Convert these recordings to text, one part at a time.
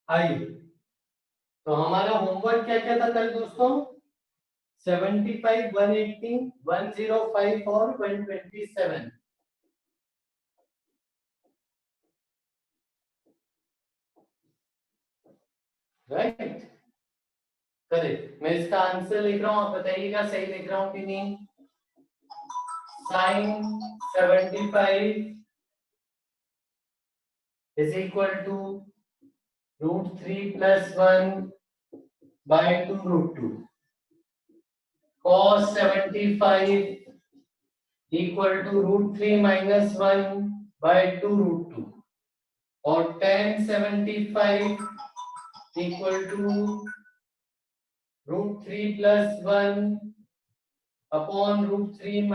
आइए, तो हमारा होमवर्क क्या क्या था कल दोस्तों? 75, 180, 105 और 127। Right, correct. मैं इसका आंसर लिख रहा हूं, आप बताइएगा सही लिख रहा हूं कि नहीं। Sine 75 is equal to √3 + 1/2 √2। cos 75 equal to √3 - 1/2 √2। और tan 75 इक्वल टू √3 + 1/√3 -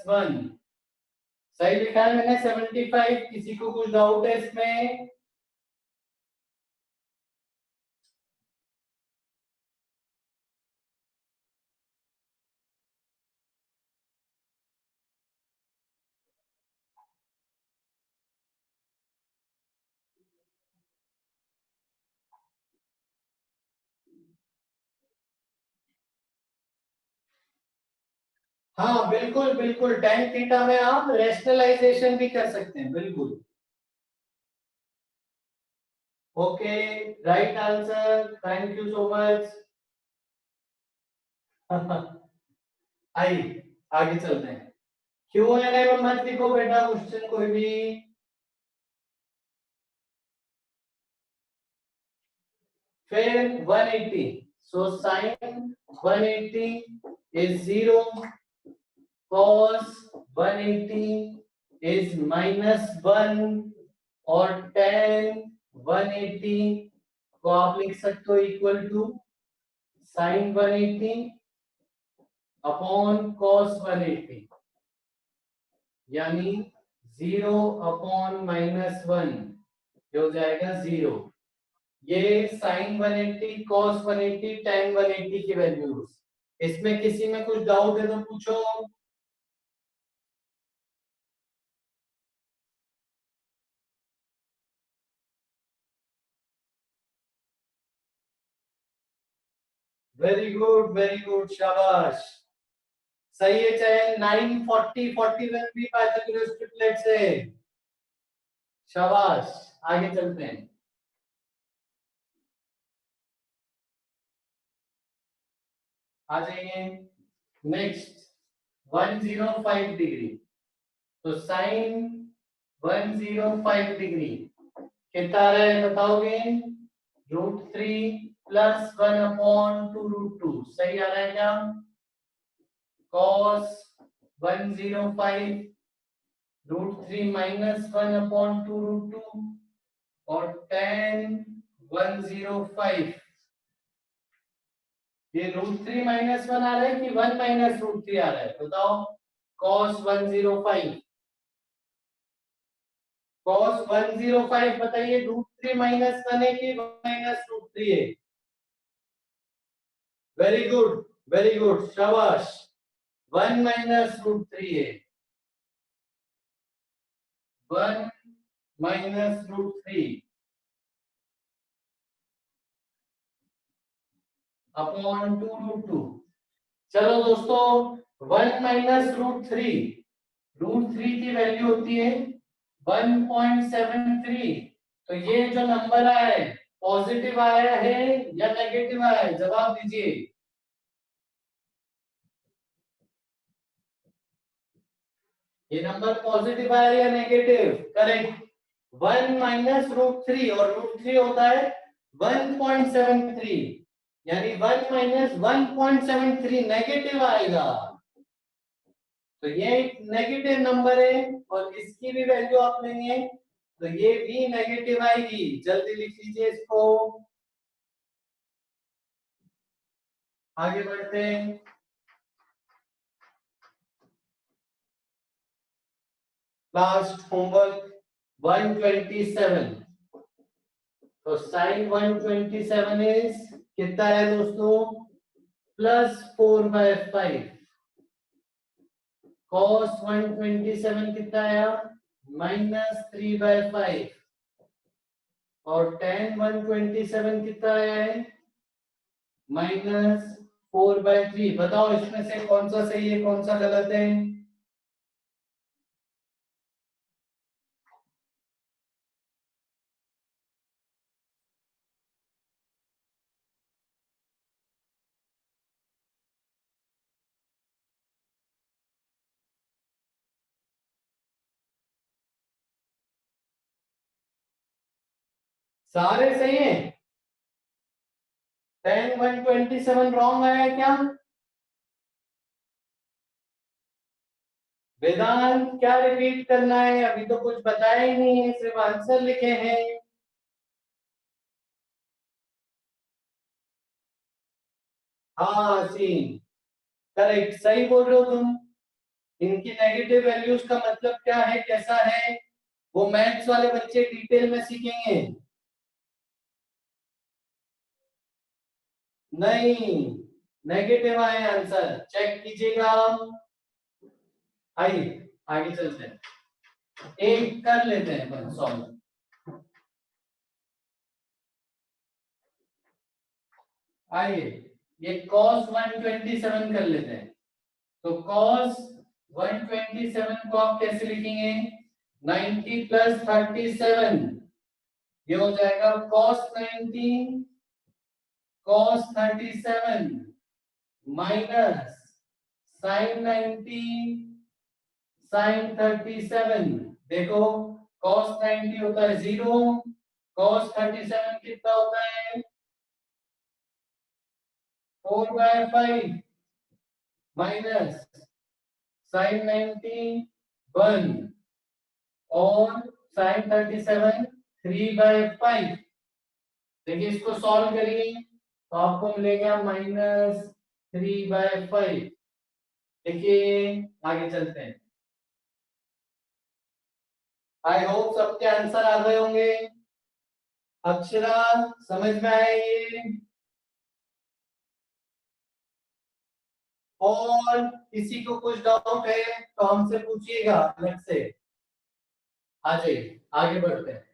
1। सही लिखा है मैंने 75? किसी को कुछ डाउट है इसमें? हाँ बिल्कुल बिल्कुल, tan थीटा में आप रेशनलाइजेशन भी कर सकते हैं, बिल्कुल। Okay, right answer, thank you so much. आइए आगे चलते हैं। Q&A में मत लिखो बेटा क्वेश्चन कोई भी। फिर 180, so sine 180 is 0, cos 180 is -1 और tan 180 को आप लिख सकते हो equal to sine 180 upon cos 180, यानी 0 अपॉन -1, ये हो जाएगा 0। ये साइन 180, cos 180, tan 180 की वैल्यूज। इसमें किसी में कुछ डाउट है तो पूछो। वेरी गुड, शाबाश। सही है चयन। 940, 41 भी पाइथागोरस ट्रिपलेट से। शाबाश, आगे चलते हैं। आ जाइए नेक्स्ट। 105 डिग्री, तो साइन 105 डिग्री कितना आ रहा है बताओगे? √3 + 1/2 √2, सही आ रहा है क्या? cos 105 √3 - 1/2 √2 और tan 105, ये √3 - 1 आ रहा है कि 1 - √3 आ रहा है बताओ? cos 105, cos 105 बताइए, √3 - 1 है कि 1 - √3 है? वेरी गुड, शाबाश। 1 - √3 है। 1 - √3 अपॉन 2 √2। चलो दोस्तों, 1 - √3, √3 की वैल्यू होती है 1.73। तो ये जो नंबर आया है पॉजिटिव आया है या नेगेटिव आया है? जवाब दीजिए। ये नंबर पॉजिटिव आया या नेगेटिव? करेक्ट। 1 - √3 और √3 होता है 1.73, यानी 1 - 1.73 नेगेटिव आएगा। तो ये एक नेगेटिव नंबर है और इसकी भी वैल्यू आप लेंगे तो ये भी नेगेटिव आएगी। जल्दी लिख लीजिए इसको। आगे बढ़ते हैं। लास्ट होमवर्क 127, तो साइन 127 इज कितना है दोस्तों? +4/5। cos 127 कितना आया? -3/5। और tan 127 कितना आया है, -4/3। बताओ इसमें से कौन सा सही है कौन सा गलत है। सारे सही हैं। tan 127 रॉन्ग आया है क्या। वेदांत क्या रिपीट करना है, अभी तो कुछ बताया ही नहीं है, सिर्फ आंसर लिखे हैं। हाँ सी, करेक्ट, सही बोल रहे हो तुम। इनकी नेगेटिव वैल्यूज का मतलब क्या है कैसा है, वो मैथ्स वाले बच्चे डिटेल में सीखेंगे। नहीं, नेगेटिव आए आंसर, चेक कीजिएगा। आइए आगे चलते हैं, एक कर लेते हैं सॉल्व। आइए ये cos 127 कर लेते हैं। तो cos 127 को आप कैसे लिखेंगे, 90 + 37, ये हो जाएगा cos 90 cos 37 minus sin 90 sin 37। देखो cos 90 होता है 0, cos 37 कितना होता है 4/5 माइनस sin 90 1 और sin 37 3/5। देखिए इसको सॉल्व करिए तो आपको मिलेगा -3/5। देखिए आगे चलते हैं, आई होप सबके आंसर आ गए होंगे। अक्षरा समझ में आया ये, और किसी को कुछ डाउट है तो हमसे पूछिएगा अलग से। आ जाइए आगे बढ़ते हैं।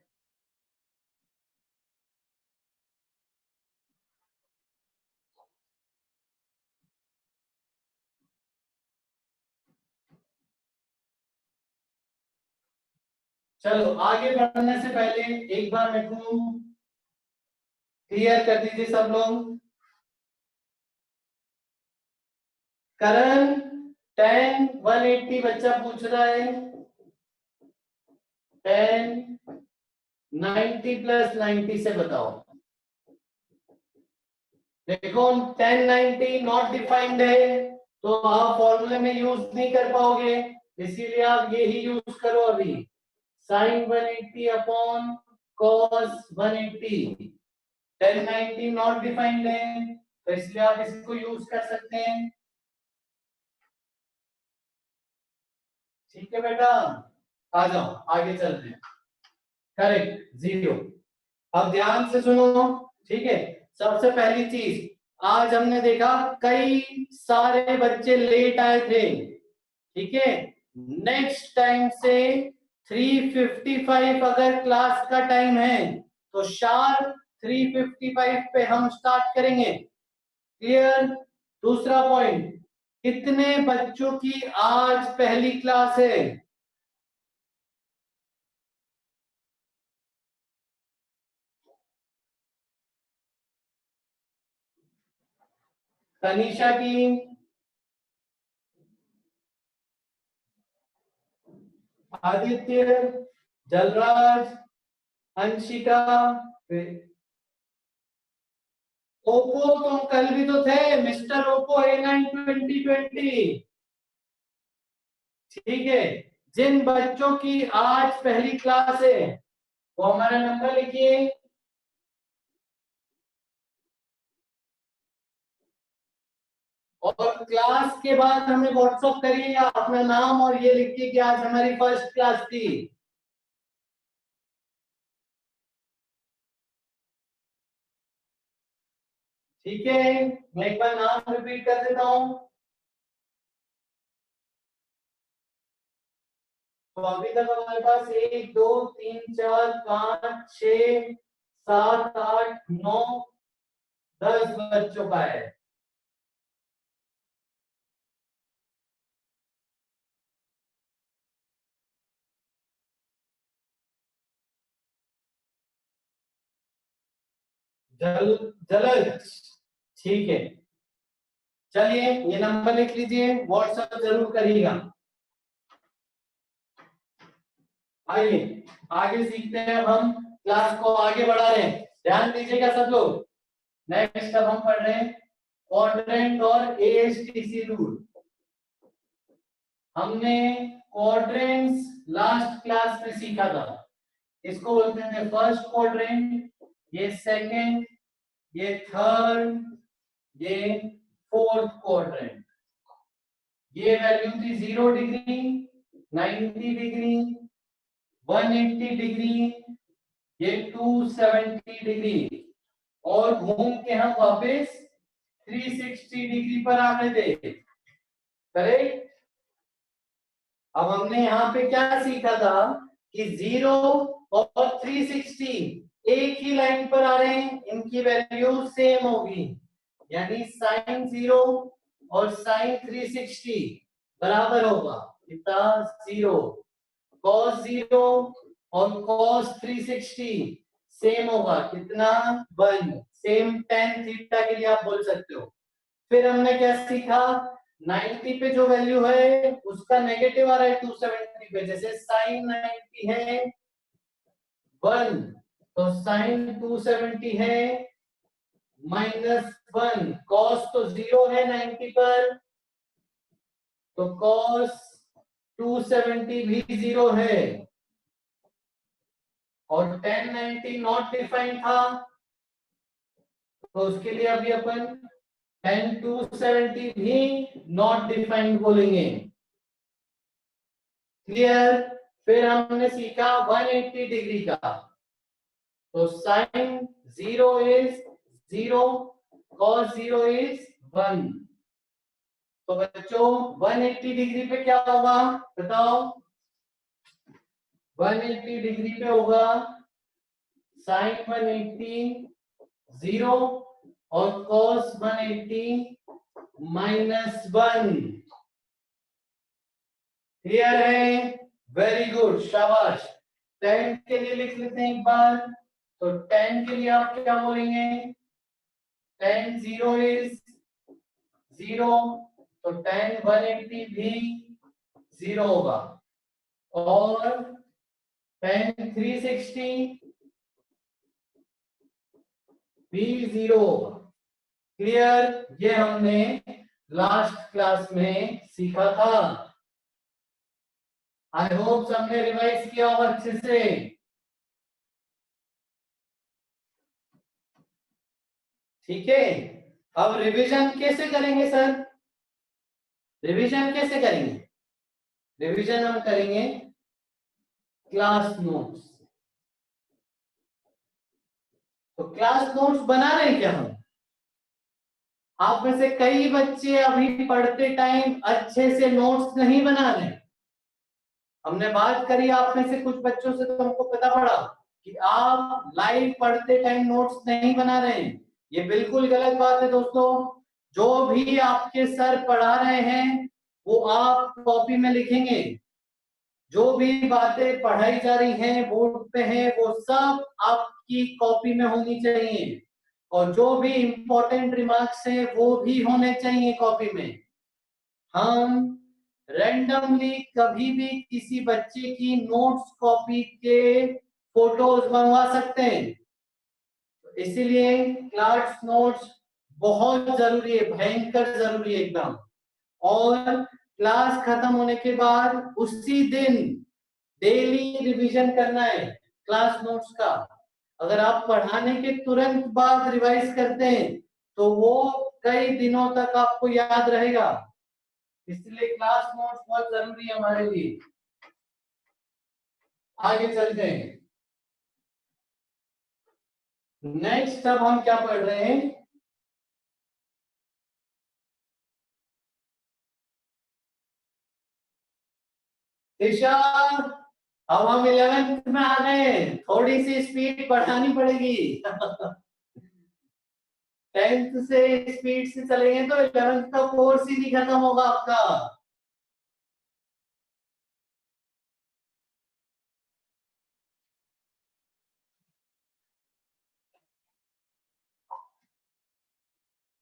चलो आगे बढ़ने से पहले एक बार मेरे को क्लियर कर दीजिए सब लोग। करण tan 180 बच्चा पूछ रहा है, tan 90 + 90 से बताओ। देखो tan 90 नॉट डिफाइंड है तो आप फॉर्मूले में यूज नहीं कर पाओगे, इसीलिए आप ये ही यूज करो अभी, sin 180 upon cos 180। tan 90 not defined है तो इसलिए आप इसको यूज कर सकते हैं। ठीक है बेटा, आ जाओ आगे चलते हैं। करेक्ट 0। अब ध्यान से सुनो, ठीक है। सबसे पहली चीज, आज हमने देखा कई सारे बच्चे लेट आए थे, ठीक है। नेक्स्ट टाइम से 3:55 अगर क्लास का टाइम है तो शार्प 3:55 पे हम स्टार्ट करेंगे। क्लियर। दूसरा पॉइंट, कितने बच्चों की आज पहली क्लास है। तनीषा की, आदित्य, जलराज, अंशिका, ओप्पो, तुम कल भी तो थे, मिस्टर ओप्पो A9 2020। ठीक है, जिन बच्चों की आज पहली क्लास है वो हमारा नंबर लिखिए, और क्लास के बाद हमें व्हाट्सएप करिए अपना नाम और ये लिखिए कि आज हमारी फर्स्ट क्लास थी। ठीक है, मैं एक बार नाम रिपीट कर देता हूँ। तो अभी तक हमारे पास 1 2 3 4 5 6 7 8 9 10 बज चुका है। जलज, ठीक है। चलिए ये नंबर लिख लीजिए, व्हाट्सएप जरूर करिएगा। आइए आगे सीखते हैं, अब हम क्लास को आगे बढ़ा रहे हैं, ध्यान दीजिएगा सब लोग। नेक्स्ट अब हम पढ़ रहे हैं क्वाड्रेंट और एएसटीसी रूल। हमने क्वाड्रेंट्स लास्ट क्लास में सीखा था, इसको बोलते हैं फर्स्ट क्वाड्रेंट, ये सेकंड, ये थर्ड, ये फोर्थ क्वाड्रेंट। ये वैल्यू थी 0 डिग्री, 90 डिग्री, 180 डिग्री, ये 270 डिग्री, और घूम के हम वापस 360 डिग्री पर आ गए थे, करेक्ट। अब हमने यहाँ पे क्या सीखा था कि 0 और 360 एक ही लाइन पर आ रहे हैं, इनकी वैल्यू सेम होगी, यानी साइन 0 और साइन 360 बराबर होगा कितना, 0। cos 0 और cos 360 सेम होगा कितना, 1। सेम tan थीटा के लिए आप बोल सकते हो। फिर हमने क्या सीखा, 90 पे जो वैल्यू है उसका नेगेटिव आ रहा है 270 पे, जैसे साइन 90 है 1, तो साइन 270 है -1। cos तो 0 है 90 पर, तो cos 270 भी 0 है, और tan 90 नॉट डिफाइंड था, तो उसके लिए अभी अपन tan 270 भी नॉट डिफाइंड बोलेंगे, क्लियर। फिर हमने सीखा 180 डिग्री का, तो साइन 0 इज 0, cos 0 इज 1। तो बच्चों 180 डिग्री पे क्या होगा बताओ, 180 डिग्री पे होगा साइन 180 0 और cos 180 -1, क्लियर है, वेरी गुड, शाबाश। tan के लिए लिख लेते हैं एक बार, तो tan के लिए आप क्या बोलेंगे, tan 0 इज 0, तो tan 180 भी 0 होगा, और tan 360 भी 0 होगा, क्लियर। ये हमने लास्ट क्लास में सीखा था। आई होप सबने रिवाइज किया होगा अच्छे से। ठीक है, अब रिवीजन कैसे करेंगे सर, रिवीजन कैसे करेंगे, रिवीजन हम करेंगे क्लास नोट्स। तो क्लास नोट्स बना रहे हैं क्या हम, आप में से कई बच्चे अभी पढ़ते टाइम अच्छे से नोट्स नहीं बना रहे। हमने बात करी आप में से कुछ बच्चों से, तो हमको पता पड़ा कि आप लाइव पढ़ते टाइम नोट्स नहीं बना रहे हैं। ये बिल्कुल गलत बात है दोस्तों। जो भी आपके सर पढ़ा रहे हैं वो आप कॉपी में लिखेंगे, जो भी बातें पढ़ाई जा रही हैं बोर्ड पे हैं वो सब आपकी कॉपी में होनी चाहिए, और जो भी इंपॉर्टेंट रिमार्क्स हैं वो भी होने चाहिए कॉपी में। हम रैंडमली कभी भी किसी बच्चे की नोट्स कॉपी के फोटोज मंगवा सकते हैं, इसीलिए क्लास नोट्स बहुत जरूरी है, भयंकर जरूरी है एकदम। और क्लास खत्म होने के बाद उसी दिन डेली रिवीजन करना है क्लास नोट्स का। अगर आप पढ़ाने के तुरंत बाद रिवाइज करते हैं तो वो कई दिनों तक आपको याद रहेगा, इसलिए क्लास नोट्स बहुत जरूरी है हमारे लिए। आगे चलते हैं, नेक्स्ट अब हम क्या पढ़ रहे हैं, दिशा अब हम 11th में आ गए, थोड़ी सी स्पीड बढ़ानी पड़ेगी। 10th से स्पीड से चलेंगे तो 11th का कोर्स ही नहीं खत्म होगा आपका।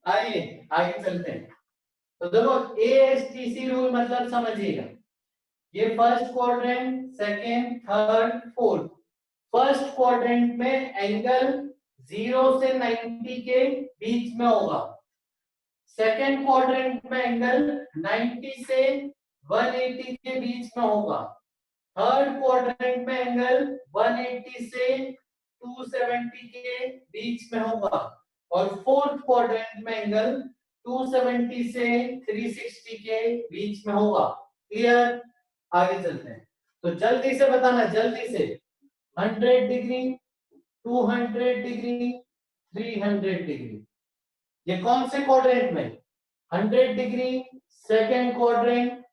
आइए आगे चलते हैं। तो देखो एएसटीसी रूल मतलब समझिएगा, ये first quadrant, second, third, fourth. First quadrant में एंगल 0 से 90 के बीच में होगा। सेकंड क्वाड्रेंट में एंगल 90 से 180 के बीच में होगा। थर्ड क्वाड्रेंट में एंगल 180 से 270 के बीच में होगा। और फोर्थ क्वाड्रेंट में एंगल 270 से 360 के बीच में होगा। क्लियर? आगे चलते हैं। तो जल्दी से बताना, जल्दी से। 100 डिग्री, 200 डिग्री, 300 डिग्री। ये कौन से क्वाड्रेंट में? 100 डिग्री सेकेंड क्वाड्रेंट,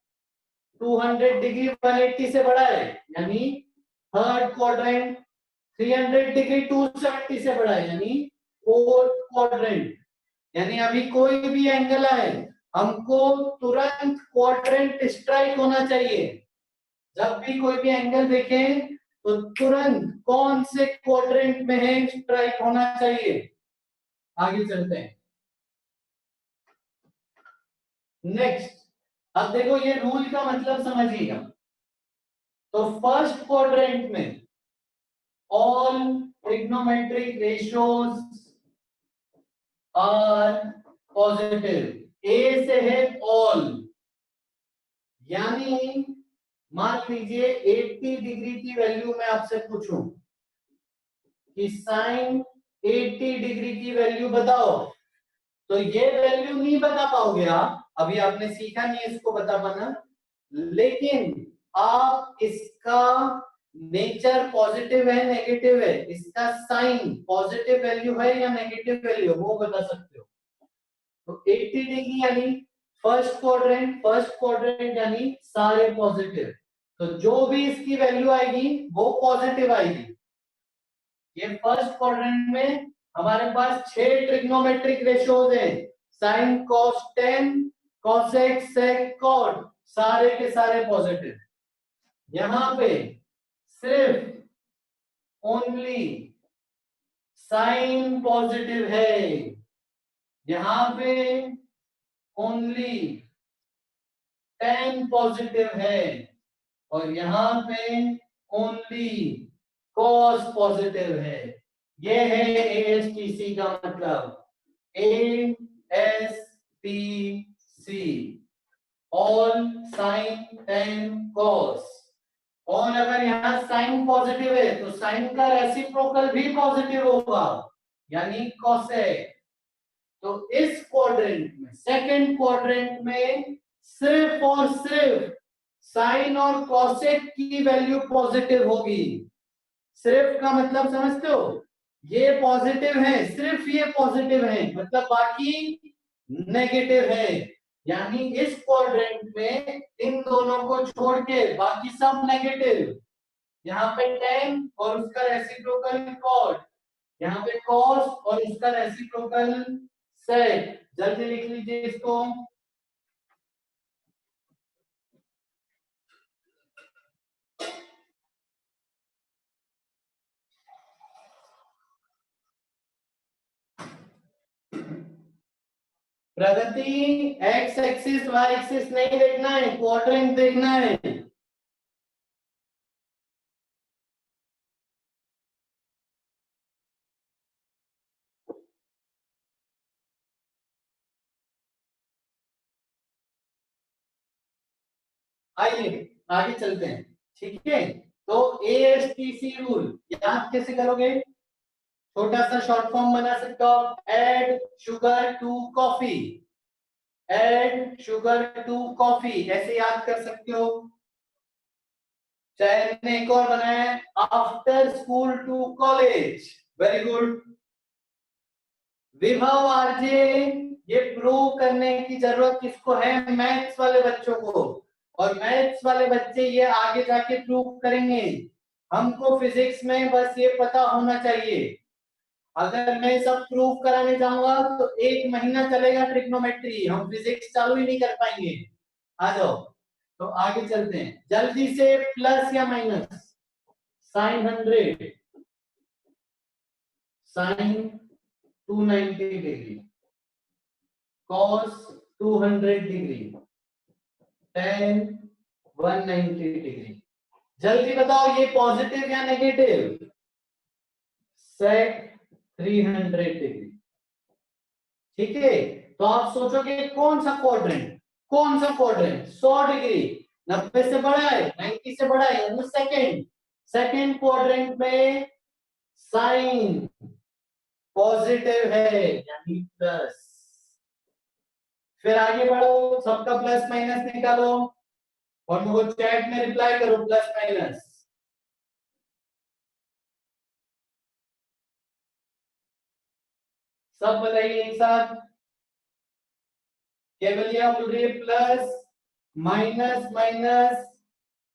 200 डिग्री 180 से बड़ा है यानी थर्ड क्वाड्रेंट, 300 डिग्री 270 से बड़ा है यानी फोर्थ क्वाड्रेंट। यानी अभी कोई भी एंगल आए, हमको तुरंत क्वाड्रेंट स्ट्राइक होना चाहिए। जब भी कोई भी एंगल देखें तो तुरंत कौन से क्वाड्रेंट में है स्ट्राइक होना चाहिए। आगे चलते हैं। नेक्स्ट, अब देखो ये रूल का मतलब समझिएगा। तो फर्स्ट क्वाड्रेंट में all trigonometric ratios are positive. A से है ऑल, यानी मान लीजिए 80 डिग्री की वैल्यू मैं आपसे पूछूं कि साइन 80 डिग्री की वैल्यू बताओ, तो ये वैल्यू नहीं बता पाओगे आप, अभी आपने सीखा नहीं इसको बता पाना। लेकिन आप इसका नेचर पॉजिटिव है नेगेटिव है, इसका साइन पॉजिटिव वैल्यू है या नेगेटिव वैल्यू, वो बता सकते हो। तो 80 डिग्री यानी फर्स्ट क्वाड्रेंट यानी सारे पॉजिटिव। तो जो भी इसकी वैल्यू आएगी वो पॉजिटिव आएगी। ये फर्स्ट क्वाड्रेंट में हमारे पास 6 ट्रिग्नोमेट्रिक रेशियोज हैं, sine cos tan cosec sec cot, सारे के सारे पॉजिटिव। यहां पे सिर्फ ओनली साइन पॉजिटिव है, यहां पे ओनली टेन पॉजिटिव है, और यहां पे ओनली कॉस पॉजिटिव है। ये है एएसटीसी का मतलब, A S T C, all sine tan cos. और अगर यहाँ साइन पॉजिटिव है तो साइन का रेसिप्रोकल भी पॉजिटिव होगा यानी कॉसेक। तो इस क्वाड्रेंट में, सेकंड क्वाड्रेंट में सिर्फ और सिर्फ साइन और कॉसेक की वैल्यू पॉजिटिव होगी। सिर्फ का मतलब समझते हो, ये पॉजिटिव है, सिर्फ ये पॉजिटिव है, मतलब बाकी नेगेटिव है। यानी इस क्वाड्रेंट में इन दोनों को छोड़ के बाकी सब नेगेटिव। यहाँ पे टेन और उसका रेसिप्रोकल कॉट, यहाँ पे कॉस और उसका रेसिप्रोकल सेक। जल्दी लिख लीजिए इसको। प्रगति एक्स एक्सिस वाई एक्सिस नहीं देखना है, क्वाड्रेंट देखना है। आइए आगे चलते हैं, ठीक है। तो एएसटीसी रूल याद कैसे करोगे? छोटा सा शॉर्ट फॉर्म बना सकते हो, add sugar to coffee, add sugar to coffee, ऐसे याद कर सकते हो। चाहे ने एक और बनाया है, after school to college, very good. Vibhav RJ, ये प्रूव करने की जरूरत किसको है? मैथ्स वाले बच्चों को। और मैथ्स वाले बच्चे ये आगे जाके प्रूव करेंगे। हमको फिजिक्स में बस ये पता होना चाहिए। अगर मैं सब प्रूव कराने जाऊंगा तो 1 महीना चलेगा ट्रिग्नोमेट्री, हम फिजिक्स चालू ही नहीं कर पाएंगे। आ जाओ, तो आगे चलते हैं जल्दी से। प्लस या minus? Sine 100, sine 290 degree, cos 200 degree, tan 190 degree. जल्दी बताओ ये पॉजिटिव या नेगेटिव? सेक 300 डिग्री। ठीक है, तो आप सोचोगे कौन सा क्वाड्रेंट, कौन सा क्वाड्रेंट? 100 डिग्री, 90 से बड़ा है, 90 से बड़ा है, मतलब सेकेंड, सेकेंड क्वाड्रेंट में साइन पॉजिटिव है यानी प्लस। फिर आगे बढ़ो, सबका प्लस माइनस निकालो और मुझे चैट में रिप्लाई करो प्लस माइनस। सब बताइए एक साथ। केवलिया बोल रही है प्लस, माइनस माइनस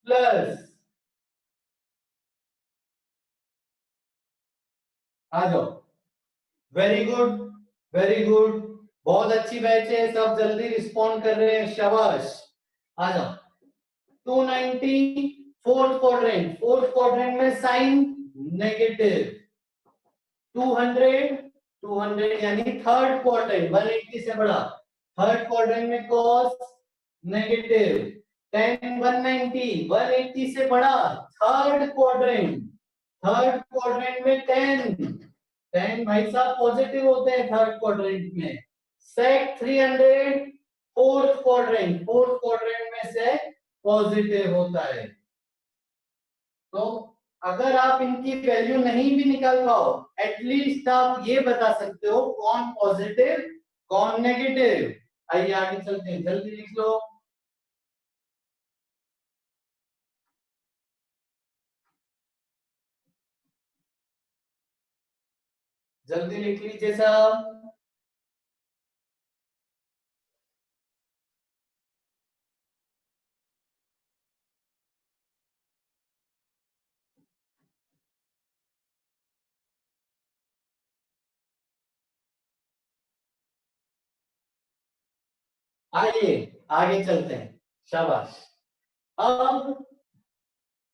प्लस। आ जाओ, वेरी गुड, वेरी गुड, बहुत अच्छी बैच है, सब जल्दी रिस्पॉन्ड कर रहे हैं, शाबाश। आ जाओ, 290 फोर्थ क्वाड्रेंट, फोर्थ क्वाड्रेंट में साइन नेगेटिव, 200 200 यानी थर्ड क्वाड्रेंट, 180 से बड़ा, थर्ड क्वाड्रेंट में कॉस नेगेटिव, टेन 190 180 से बड़ा, थर्ड क्वाड्रेंट, थर्ड क्वाड्रेंट में टेन, टेन भाई साहब पॉजिटिव होते हैं थर्ड क्वाड्रेंट में, सेक 300 फोर्थ क्वाड्रेंट, फोर्थ क्वाड्रेंट में से पॉजिटिव होता है। तो अगर आप इनकी वैल्यू नहीं भी निकाल पाओ, एटलीस्ट आप ये बता सकते हो कौन पॉजिटिव कौन नेगेटिव। आइए आगे चलते हैं, जल्दी लिख लो। जल्दी लिख लीजिए सब। आइए आगे चलते हैं, शाबाश। अब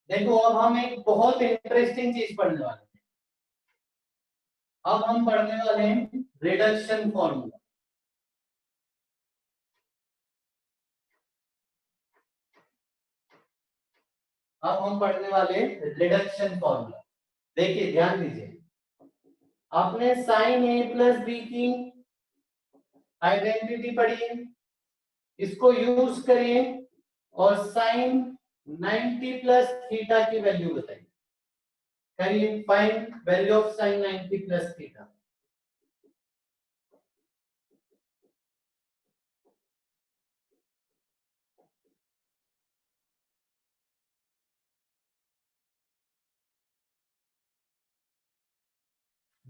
देखो, अब हम एक बहुत इंटरेस्टिंग चीज पढ़ने वाले हैं। अब हम पढ़ने वाले हैं रिडक्शन फॉर्मूला। अब हम पढ़ने वाले रिडक्शन फॉर्मूला। देखिए ध्यान दीजिए, आपने साइन ए प्लस बी की आइडेंटिटी पढ़ी है, इसको यूज करिए और साइन 90 प्लस थीटा की वैल्यू बताइए। करिए, find value of sine 90 plus theta.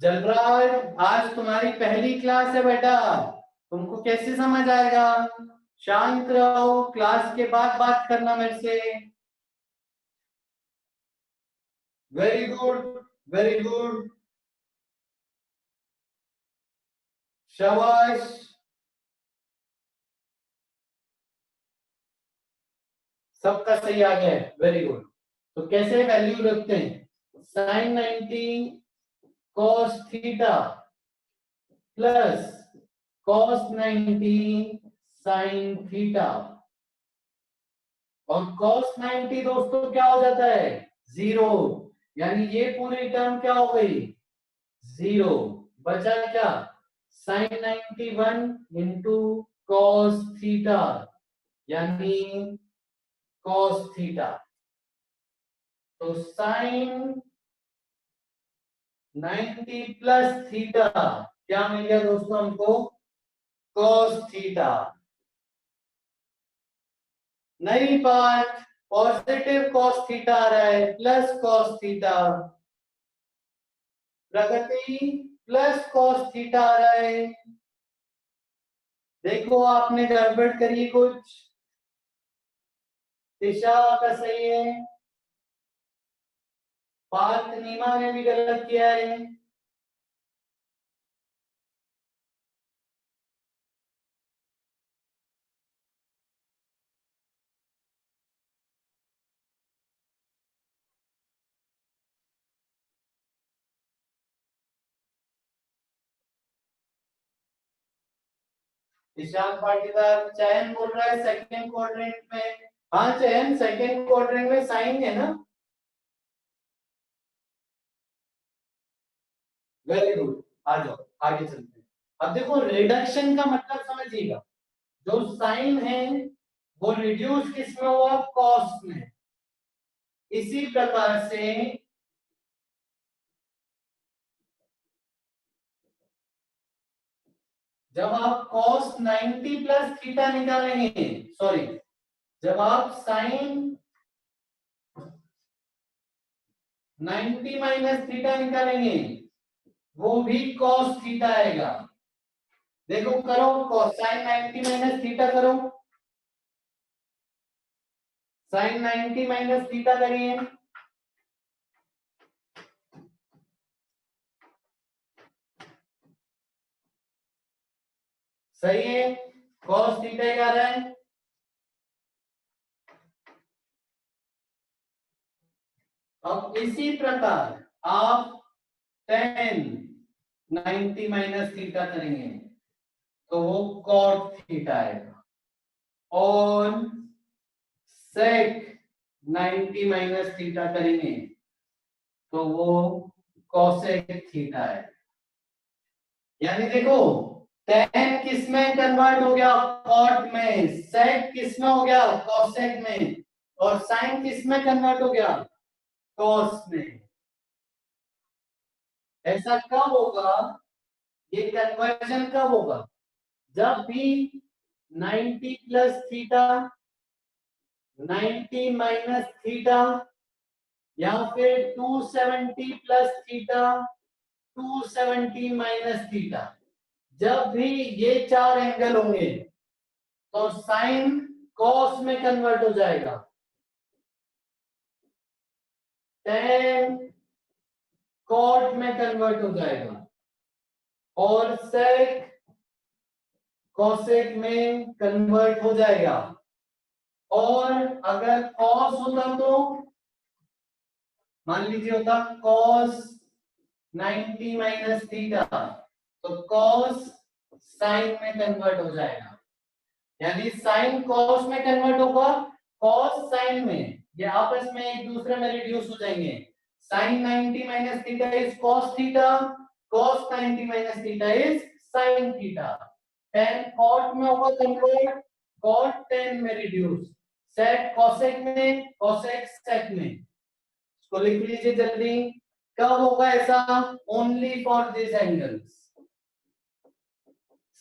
Jalraj, आज तुम्हारी पहली क्लास है बेटा, तुमको कैसे समझ आएगा? शांत रहो, क्लास के बाद बात करना मेरे से। वेरी गुड, वेरी गुड, शाबाश। सबका सही आ गया है, वेरी गुड। तो कैसे वैल्यू रखते हैं? Sine 90 cos theta plus cos 90 sine theta, और cos 90 दोस्तों क्या हो जाता है? जीरो, यानी ये पूरी टर्म क्या हो गई? जीरो। बचा क्या? साइन 91 इंटू कॉस थीटा, यानी कॉस थीटा। तो साइन 90 प्लस थीटा क्या मिल गया दोस्तों हमको? Cos theta. नई बात, पॉजिटिव कॉस थीटा आ रहा है, प्लस कॉस थीटा, प्रगति प्लस कॉस थीटा आ रहा है। देखो आपने गड़बड़ करी कुछ, दिशा का सही है, पार्थ नीमा ने भी गलत किया है। ईशान पाटीदार, चयन बोल रहा है सेकंड क्वाड्रेंट में। हाँ चयन, सेकंड क्वाड्रेंट में साइन है ना। वेरी गुड, आ जाओ आगे चलते हैं। अब देखो रिडक्शन का मतलब समझिएगा, जो साइन है वो रिड्यूस किस में हुआ, कॉस में। इसी प्रकार से जब आप cos 90 प्लस थीटा निकालेंगे, सॉरी, जब आप साइन 90 माइनस थीटा निकालेंगे वो भी cos थीटा आएगा। देखो करो, cos साइन 90 माइनस थीटा करो, साइन 90 माइनस थीटा करिए। सही है, cos थीटा ही आ रहा है। अब इसी प्रकार आप tan 90 माइनस थीटा करेंगे तो वो cot थीटा आएगा, और sec 90 माइनस थीटा करेंगे तो वो cosec थीटा है। यानी देखो tan किस में कन्वर्ट हो गया, cot में, sec किस में हो गया, cosec में, और sin किस में कन्वर्ट हो गया, cos में। ऐसा कब होगा, ये कन्वर्जन कब होगा, जब भी 90 प्लस थीटा, 90 माइनस थीटा, या फिर 270 प्लस थीटा, 270 माइनस थीटा, जब भी ये चार एंगल होंगे तो साइन कॉस में कन्वर्ट हो जाएगा, टेन कॉट में कन्वर्ट हो जाएगा, और सेक कॉसेक में कन्वर्ट हो जाएगा। और अगर कॉस होता तो मान लीजिए होता कॉस 90 माइनस थीटा, तो कॉस साइन में कन्वर्ट हो जाएगा। यानी साइन कॉस में कन्वर्ट होगा, कॉस साइन में, ये आपस में एक दूसरे में रिड्यूस हो जाएंगे। Sine 90 minus theta is cos theta, cos 90 minus theta is sine theta. tan cot में होगा कन्वर्ट, कॉट tan में रिड्यूस, सेक कॉसेक में, कॉसेक सेक में। इसको लिख लीजिए जल्दी, कब होगा ऐसा, ओनली फॉर दिस एंगल्स,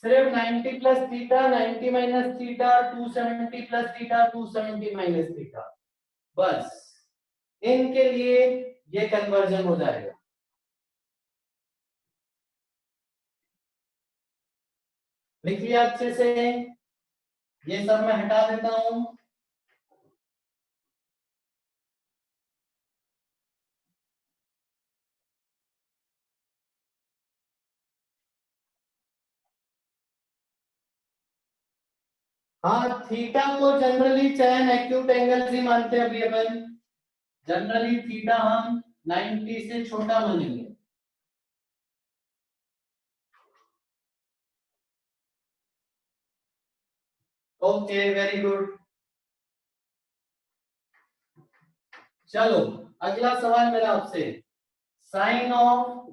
सिर्फ 90 plus theta, 90 minus theta, 270 plus theta, 270 minus theta, बस इनके लिए ये कन्वर्जन हो जाएगा। लिख लिया अच्छे से, ये सब मैं हटा देता हूं। हाँ थीटा को जनरली चयन एक्यूट एंगल ही मानते हैं, अभी अपन जनरली थीटा हम 90 से छोटा मानेंगे। Okay very good. चलो अगला सवाल मेरा आपसे, साइन ऑफ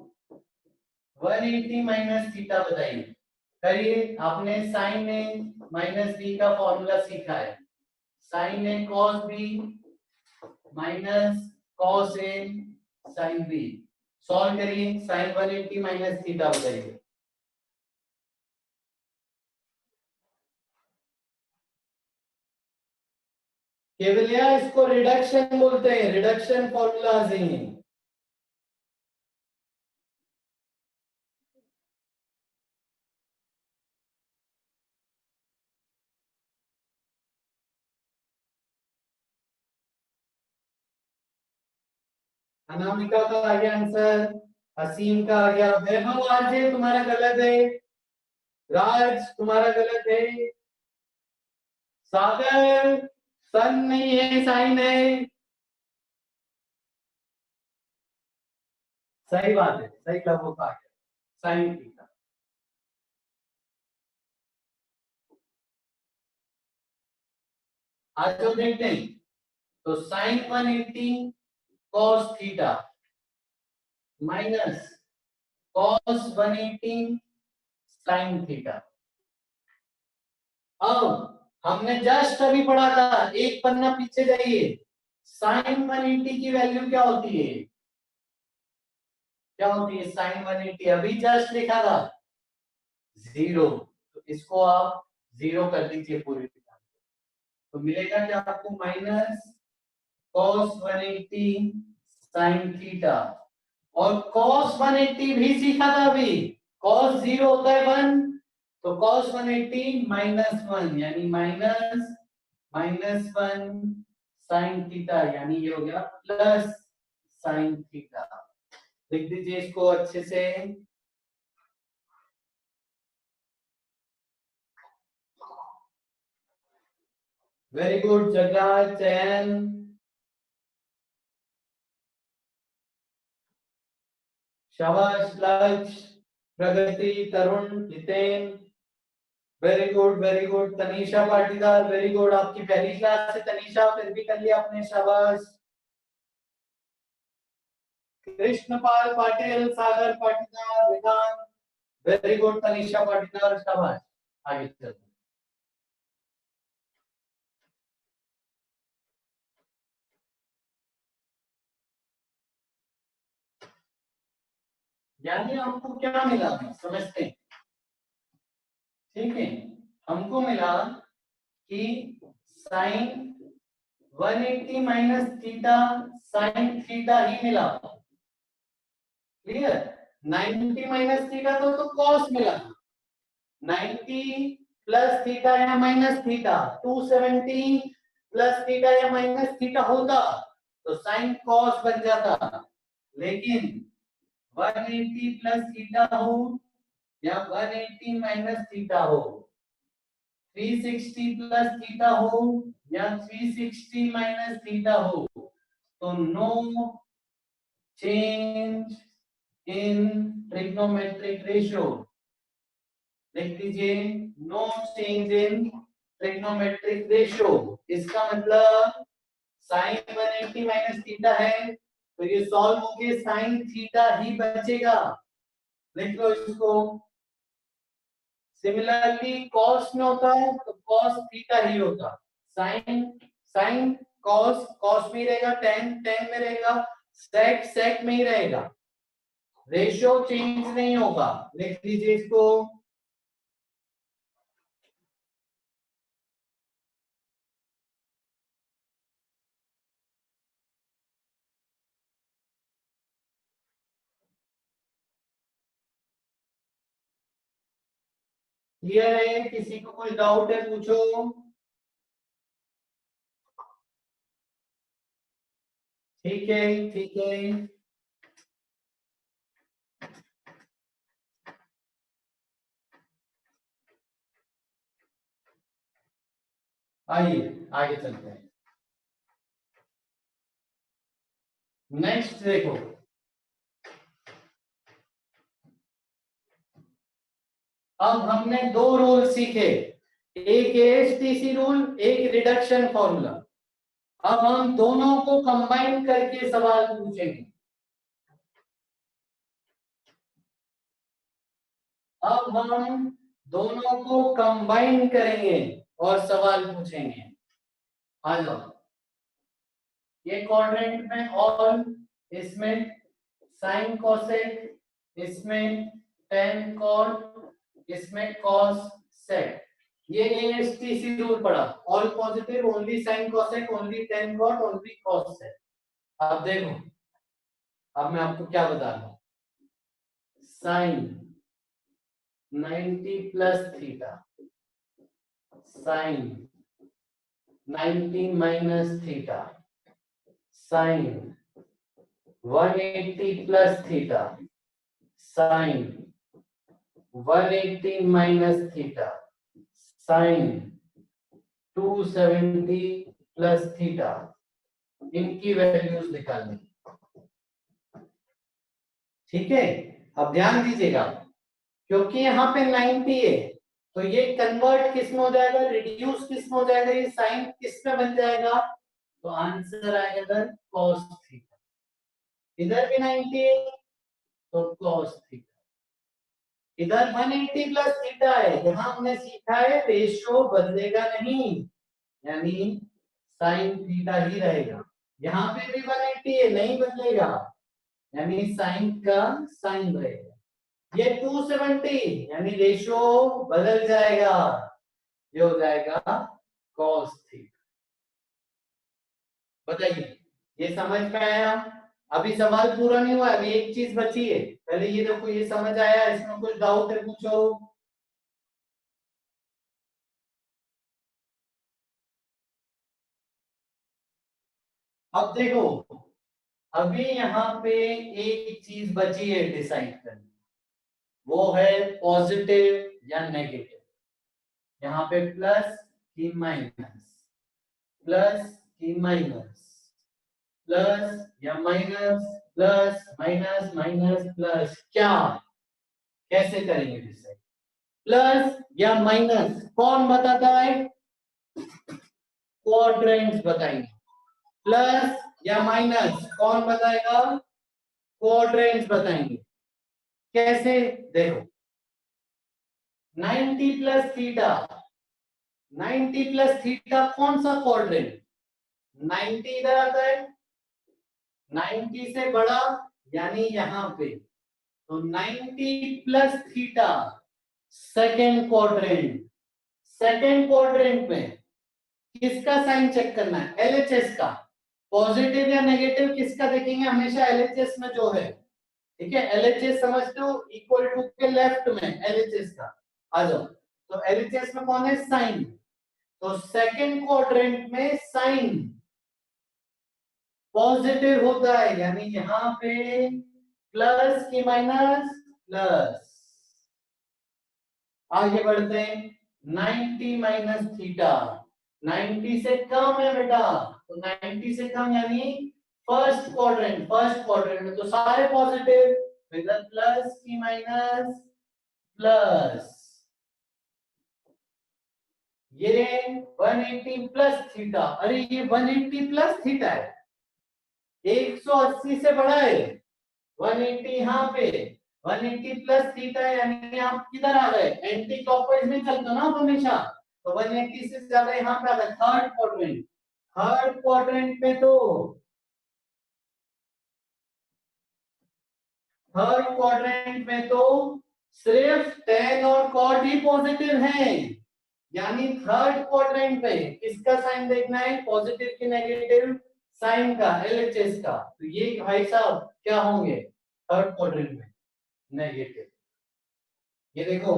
180 माइनस थीटा बताइए। करिए, आपने साइन ए माइनस बी का फॉर्मूला सीखा है, sign A cos B minus cos A sine B. Solve करिए, साइन 180 माइनस थीटा बताइए। केवलिया इसको रिडक्शन बोलते हैं, रिडक्शन फॉर्मूलाज हैं। अनामिका का आ गया आंसर, हसीम का आ गया, वैभव आरजे तुम्हारा गलत है, राज तुम्हारा गलत है, सागर सन नहीं है साइन है। सही बात है, सही लगभग का आ गया साइन थीटा। आज जो देखते हैं तो sine 180 cos theta minus cos 180 sine theta. अब हमने जस्ट अभी पढ़ा था, एक पन्ना पीछे जाइए, साइन 180 की वैल्यू क्या होती है, क्या होती है साइन 180, अभी जस्ट लिखा था 0, तो इसको आप 0 कर दीजिए पूरी तरह, तो मिलेगा क्या आपको, माइनस cos 180 sin थीटा। और cos 180 भी सीखा था अभी, cos 0 होता है 1, तो cos 180 -1 यानी माइनस -1 sin थीटा, यानी ये हो गया प्लस sin थीटा। लिख दीजिए इसको अच्छे से। वेरी गुड जगह, चयन, शाबाश, Lakshya, Pragati, Tarun, Hiten, very good Tanisha Patidar, very good, आपकी पहली क्लास से तनीषा, फिर भी कर लिया आपने, शाबाश। कृष्णपाल पाटिल, सागर पाटीदार, वेदांत, वेरी गुड तनीषा पाटीदार, शाबाश। आगे चलते हैं। यानी हमको क्या मिला समझते हैं, ठीक है, हमको मिला कि sine 180 minus theta sine theta ही मिला, क्लियर। 90 माइनस थीटा तो कॉस मिला, 90 प्लस थीटा या माइनस थीटा, 270 प्लस थीटा या माइनस थीटा होता तो साइन कॉस बन जाता, लेकिन 180 प्लस थीटा हो या 180 माइनस थीटा हो, 360 प्लस थीटा हो या 360 माइनस थीटा हो, तो no change in trigonometric ratio. लिख दीजिए no change in trigonometric ratio. इसका मतलब साइन 180 माइनस थीटा है, तो ये सॉल्व होके साइन थीटा ही बचेगा, लिख लो इसको। सिमिलरली कॉस में होता है तो कॉस थीटा ही होता, साइन साइन कॉस कॉस में ही रहेगा, टेन टेन में रहेगा, सेक सेक में ही रहेगा, रेशियो चेंज नहीं होगा, लिख लीजिए इसको। क्लियर है, किसी को कोई डाउट है पूछो। ठीक है, ठीक है, आइए आगे चलते हैं। नेक्स्ट देखो, अब हमने दो रूल सीखे, एक एएचटीसी रूल, एक रिडक्शन फॉर्मूला। अब हम दोनों को कंबाइन करके सवाल पूछेंगे। अब हम दोनों को कंबाइन करेंगे और सवाल पूछेंगे। आ जाओ, ये क्वाड्रेंट में ऑल, इसमें साइन कोसेक, इसमें टेन कॉट, इसमें कॉस सेक। ये एएचटीसी रूल पढ़ा, all positive, only sine cosec, only tan cot, only cos sec. अब देखो, अब मैं आपको क्या बता रहा हूं, sine 90 plus theta sine 90 minus theta sine 180 plus theta sine 180 minus theta sine 270 plus theta, इनकी वैल्यूज निकालनी। ठीक है, अब ध्यान दीजिएगा, क्योंकि यहाँ पे 90 है तो ये कन्वर्ट किस में हो जाएगा, रिड्यूस किस में हो जाएगा, ये साइन किस में बन जाएगा, तो आंसर आएगा इधर cos थीटा। इधर भी 90 है तो cos थीटा, इधर 180 प्लस थीटा है, यहाँ हमने सीखा है रेशियो बदलेगा नहीं, यानी साइन थीटा ही रहेगा। यहाँ पे भी 180 है, नहीं बदलेगा, यानी साइन का साइन रहेगा। ये 270 यानी रेशियो बदल जाएगा, ये हो जाएगा cos थीटा। बताइए, ये समझ में आया? अभी सवाल पूरा नहीं हुआ, अभी एक चीज बची है। पहले ये देखो, ये समझ आया? इसमें कुछ डाउट है, पूछो। अब देखो, अभी यहाँ पे एक चीज बची है डिसाइड करनी, वो है पॉजिटिव या नेगेटिव। यहाँ पे प्लस की माइनस, प्लस की माइनस, प्लस या minus, plus minus minus plus, क्या कैसे करेंगे डिसाइड? प्लस या माइनस कौन बताता है? क्वाड्रेंट्स बताएंगे। प्लस या माइनस कौन बताएगा? क्वाड्रेंट्स बताएंगे। कैसे? देखो, 90 प्लस थीटा, 90 प्लस थीटा कौन सा क्वाड्रेंट? 90 इधर आता है, 90 से बड़ा यानी यहाँ पे, तो 90 plus theta second quadrant. Second quadrant में किसका साइन चेक करना है? एलएचएस का। पॉजिटिव या नेगेटिव किसका देखेंगे? हमेशा एलएचएस में जो है, ठीक है, एलएचएस समझते हो, इक्वल टू के लेफ्ट में एलएचएस का आ जाओ, तो एलएचएस में कौन है? साइन। तो सेकेंड क्वाड्रेंट में साइन पॉजिटिव होता है, यानी यहाँ पे प्लस की माइनस प्लस। आगे बढ़ते हैं, 90 माइनस थीटा, 90 से कम है बेटा, तो 90 से कम यानी फर्स्ट क्वाड्रेंट, फर्स्ट क्वाड्रेंट में तो सारे पॉजिटिव, तो इधर प्लस की माइनस प्लस। ये 180 प्लस थीटा, अरे ये 180 प्लस थीटा है, 180 से बड़ा है, 180 यहाँ पे, 180 प्लस थीटा है, यानी आप किधर आ गए? एंटी क्लॉकवाइज में चलते हो ना आप हमेशा, तो 180 से ज्यादा यहाँ पे आ गए थर्ड क्वाड्रेंट। थर्ड क्वाड्रेंट में तो, थर्ड क्वाड्रेंट में तो सिर्फ tan और cot ही पॉजिटिव हैं, यानी थर्ड क्वाड्रेंट में किसका साइन देखना है? पॉजिटिव की नेगेटिव साइन का, एलएचएस का, तो ये भाई साहब क्या होंगे थर्ड क्वाड्रेंट में? नेगेटिव। ये देखो,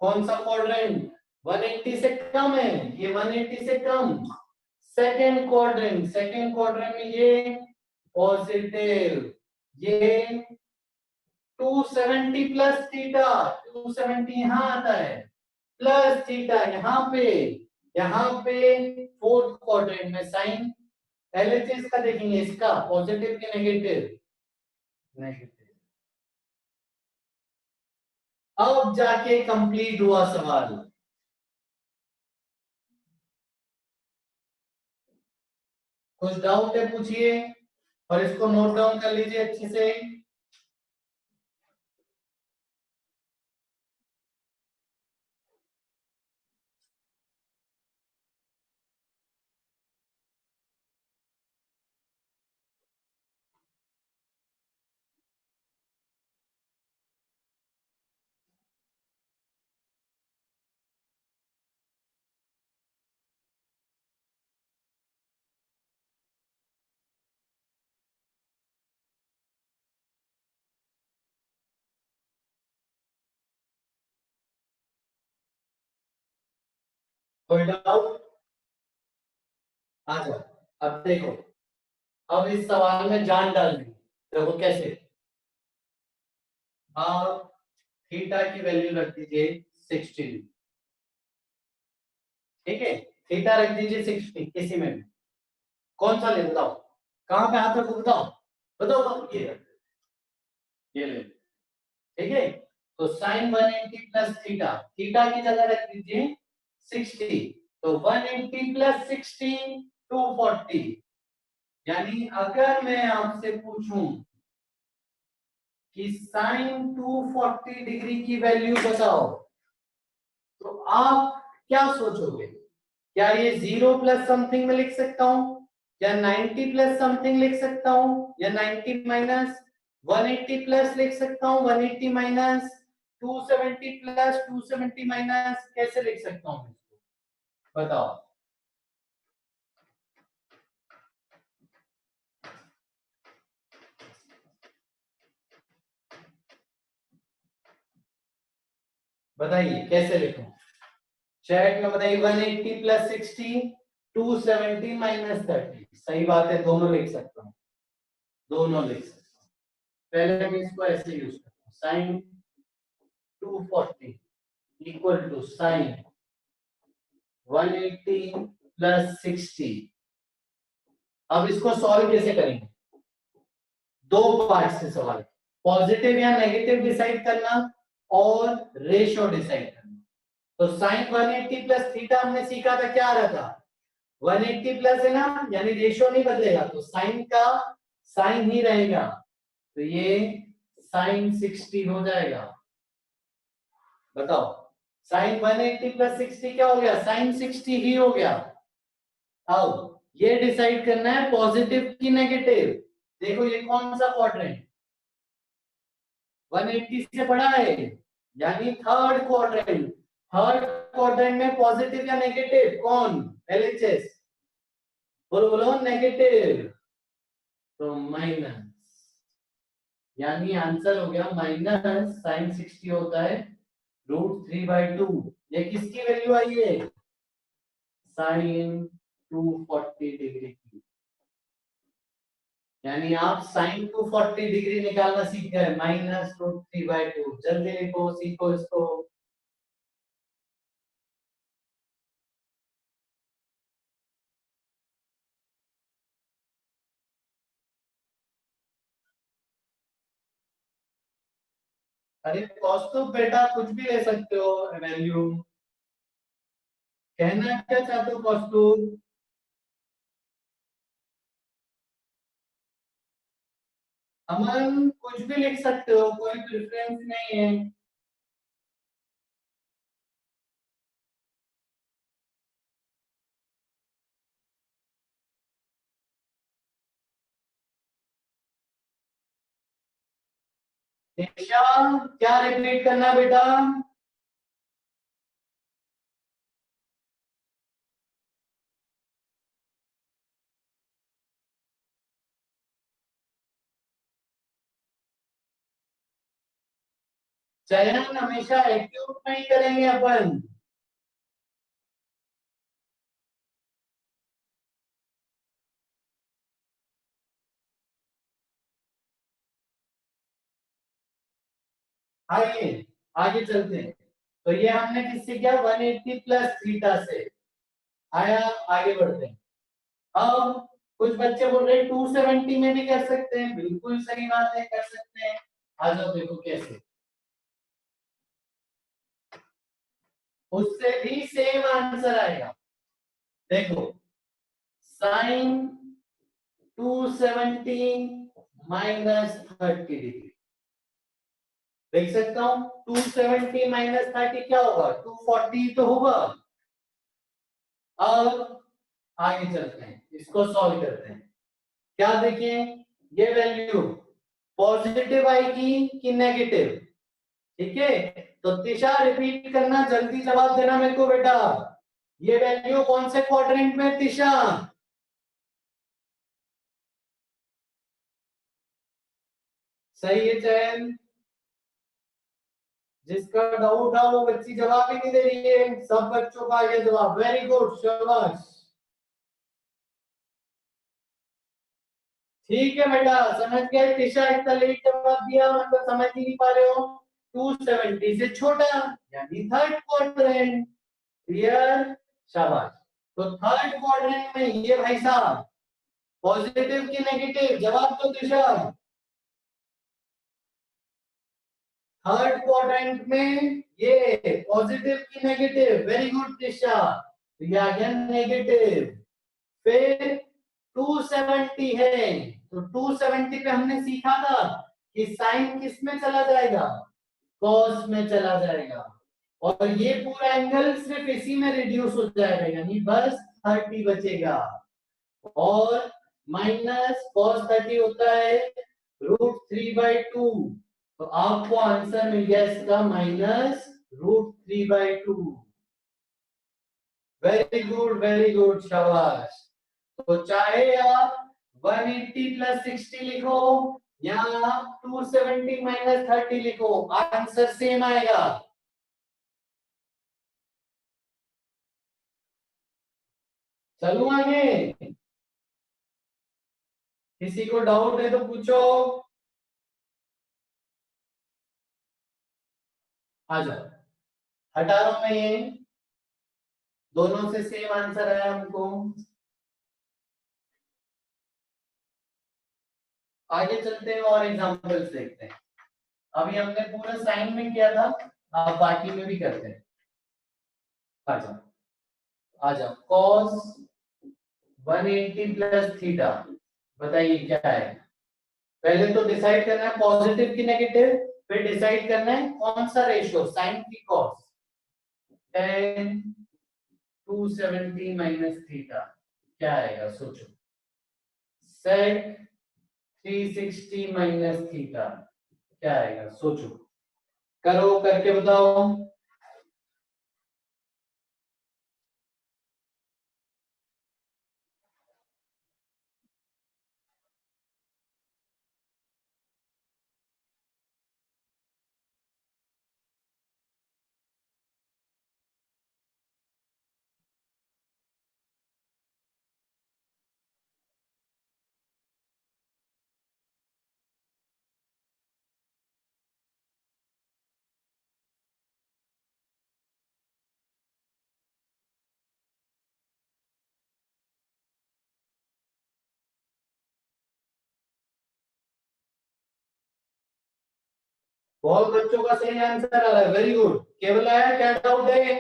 कौन सा क्वाड्रेंट 180 से कम है, ये 180 से कम, सेकेंड क्वाड्रेंट, सेकेंड क्वाड्रेंट में ये पॉजिटिव, ये 270 प्लस थीटा, 270 यहां आता है, प्लस थीटा यहाँ पे फोर्थ क्वाड्रेंट में साइन, एलएचएस का देखेंगे, इसका पॉजिटिव के नेगेटिव, नेगेटिव। अब जाके कंप्लीट हुआ सवाल। कुछ डाउट है पूछिए, और इसको नोट डाउन कर लीजिए अच्छे से। कोई डाउट? आ जाओ। अब देखो, अब इस सवाल में जान डालनी, देखो कैसे, आप थीटा की वैल्यू रख दीजिए 16, ठीक है, थीटा रख दीजिए 60 किसी में भी, कौन सा ले बताओ, कहां पे हाथ रखो बताओ, बताओ बताओ, ये ले, ठीक है। तो साइन 180 प्लस थीटा, थीटा की जगह रख दीजिए 60, तो 180 प्लस 60 240। यानी अगर मैं आपसे पूछूं कि साइन 240 डिग्री की वैल्यू बताओ, तो आप क्या सोचोगे, क्या ये 0 प्लस समथिंग में लिख सकता हूं, या 90 प्लस समथिंग लिख सकता हूं, या 90 माइनस 180 प्लस लिख सकता हूं, 180 माइनस 270 प्लस 270 माइनस, कैसे लिख सकता हूं इसको बताओ। बताइए कैसे लिखूं, चैट में बताइए। 180 प्लस 60 270 माइनस 30, सही बात है, दोनों लिख सकता हूं, दोनों लिख सकता हूं। पहले मैं इसको ऐसे यूज करता हूं, sine 240 equal to sine 180 plus 60। अब इसको सॉल्व कैसे करेंगे, दो पार्ट से सवाल, पॉजिटिव या नेगेटिव डिसाइड करना और रेशियो डिसाइड करना। तो साइन 180 प्लस थीटा हमने सीखा था, क्या आ रहा था, 180 प्लस है ना, यानी रेशियो नहीं बदलेगा, तो साइन का साइन ही रहेगा, तो ये साइन 60 हो जाएगा। बताओ, साइन 180 प्लस 60 क्या हो गया, साइन 60 ही हो गया। अब ये डिसाइड करना है पॉजिटिव की नेगेटिव, देखो ये कौन सा क्वाड्रेंट, 180 से बड़ा है, यानी थर्ड क्वाड्रेंट, थर्ड क्वाड्रेंट में पॉजिटिव या नेगेटिव कौन, एलएचएस, बोलो बोलो नेगेटिव, तो माइनस, यानी आंसर हो गया माइनस साइन 60 होता है √3/2। ये किसकी वैल्यू आई है, साइन 240 डिग्री की, यानी आप साइन 240 डिग्री निकालना सीख गए, -√3/2। जल्दी लिखो, सीखो इसको। अरे कॉस तो बेटा कुछ भी ले सकते हो वैल्यू, कहना क्या चाहते हो कॉस टू, अमन कुछ भी लिख सकते हो, कोई प्रेफरेंस नहीं है। निशा क्या रिपीट करना बेटा, चयन हमेशा एक्यूट में ही करेंगे अपन। आइए आगे चलते हैं। तो ये हमने किससे किया, 180 प्लस थीटा से आया, आगे बढ़ते हैं। अब कुछ बच्चे बोल रहे हैं 270 में भी कर सकते हैं, बिल्कुल सही बात है, कर सकते हैं। आ जाओ देखो कैसे, उससे भी सेम आंसर आएगा। देखो साइन 270 -30 डिग्री, देख सकता हूं 270 -30 क्या होगा, 240 तो होगा। अब आगे चलते हैं, इसको सॉल्व करते हैं। क्या देखिए, ये वैल्यू पॉजिटिव आएगी कि नेगेटिव, ठीक है। तो तिशा रिपीट करना, जल्दी जवाब देना मेरे को बेटा, ये वैल्यू कौन से क्वाड्रेंट में, तिशा सही है चयन, जिसका डाउट था वो बच्ची जवाब ही नहीं दे रही है, सब बच्चों का आ गया जवाब, वेरी गुड शाबाश। ठीक है बेटा, समझ गए। टिशा इतना लेट जवाब दिया, मतलब समझ ही नहीं पा रहे हो। 270 से छोटा यानी थर्ड क्वाड्रेंट। क्लियर, शाबाश। तो थर्ड क्वाड्रेंट में ये भाई साहब पॉजिटिव की नेगेटिव, जवाब तो टिशा। थर्ड क्वाड्रेंट में ये पॉजिटिव की नेगेटिव, वेरी गुड टिशा। तो ये आ गया नेगेटिव। फिर 270 है, तो 270 पे हमने सीखा था कि साइन किस में चला जाएगा, कॉस में चला जाएगा, और ये पूरा एंगल सिर्फ इसी में रिड्यूस हो जाएगा, यानी बस 30 बचेगा। और माइनस कॉस 30 होता है √3/2, तो आपको आंसर मिल गया इसका -√3/2। वेरी गुड, शाबाश। तो चाहे आप 180 + 60 लिखो या आप 270 - 30 लिखो, आंसर सेम आएगा। चलूं आगे, किसी को डाउट है तो पूछो। आ जाओ, हटा रहा हूं मैं ये, दोनों से सेम आंसर आया हमको। आगे चलते हैं और एग्जांपल्स देखते हैं। अभी हमने पूरा साइन में किया था, अब बाकी में भी करते हैं। आ जाओ, आ जाओ। cos 180 + थीटा, बताइए क्या है। पहले तो डिसाइड करना है पॉजिटिव की नेगेटिव, फिर डिसाइड करना है कौन सा रेशियो, साइन की कॉस। 10 270 - थीटा क्या आएगा, सोचो। सेक 360 - थीटा क्या आएगा, सोचो, करो, करके बताओ। बहुत बच्चों का सही आंसर आ रहा है, वेरी गुड। केवल आया, क्या डाउट है?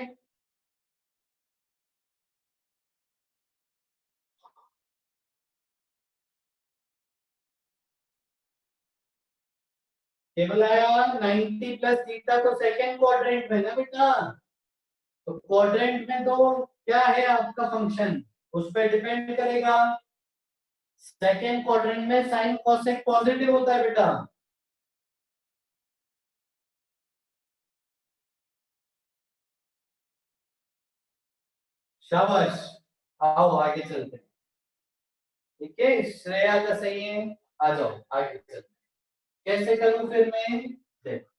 केवल आया 90 + थीटा तो सेकंड क्वाड्रेंट में ना बेटा, तो क्वाड्रेंट में तो क्या है आपका फंक्शन, उस पर डिपेंड करेगा। सेकंड क्वाड्रेंट में साइन कोसेक पॉजिटिव होता है बेटा। शाबाश, आओ आगे चलते हैं। ठीक है, श्रेया का सही है। आ जाओ आगे चलते हैं। कैसे करूं फिर मैं, देखो।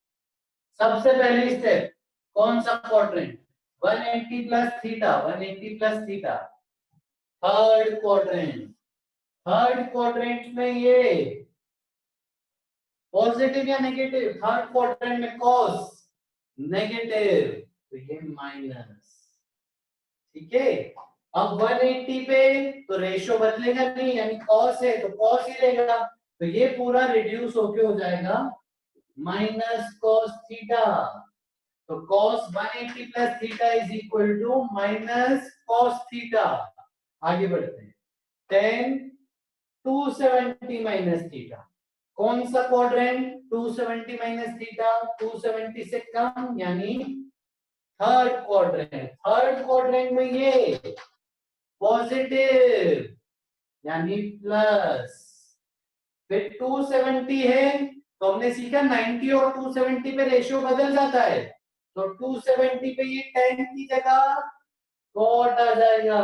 सबसे पहली स्टेप, कौन सा quadrant, 180 + theta, 180 + theta, third quadrant. Third quadrant में ये पॉजिटिव या नेगेटिव, थर्ड क्वाड्रेंट में कॉस नेगेटिव, तो ये माइनस। ठीक है, अब 180 पे तो रेशियो बदलेगा नहीं, यानी कॉस है तो कॉस ही रहेगा, तो ये पूरा रिड्यूस होके हो जाएगा -cos थीटा। तो cos 180 + theta is equal to -cos theta. आगे बढ़ते हैं। 10 270 - थीटा, कौन सा क्वाड्रेंट, 270 - थीटा, 270 से कम यानी थर्ड क्वाड्रेंट। थर्ड क्वाड्रेंट में ये पॉजिटिव यानी प्लस। फिर 270 है, तो हमने सीखा 90 और 270 पे रेशियो बदल जाता है, तो 270 पे ये 10 की जगह कॉट आ जाएगा,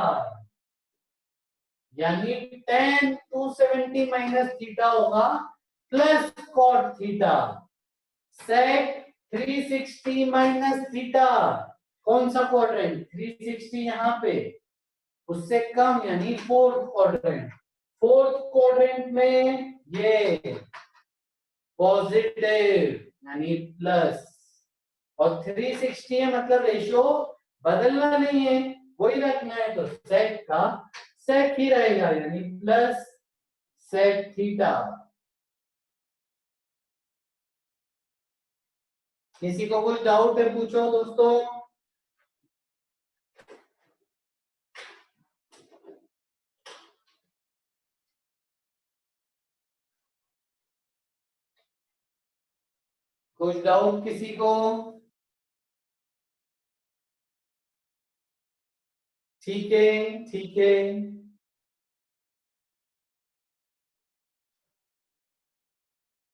यानी 10 270 - थीटा होगा प्लस कॉट थीटा। सेक 360 - थीटा, कौन सा क्वाड्रेंट, 360 यहाँ पे, उससे कम यानी फोर्थ क्वाड्रेंट। फोर्थ क्वाड्रेंट में ये पॉजिटिव यानी प्लस, और 360 है मतलब रेशियो बदलना नहीं है, वही रखना है, तो सेक का सेक ही रहेगा यानी प्लस सेक थीटा। किसी को कोई डाउट है पूछो दोस्तों। कुछ डाउट किसी को? ठीक है ठीक है।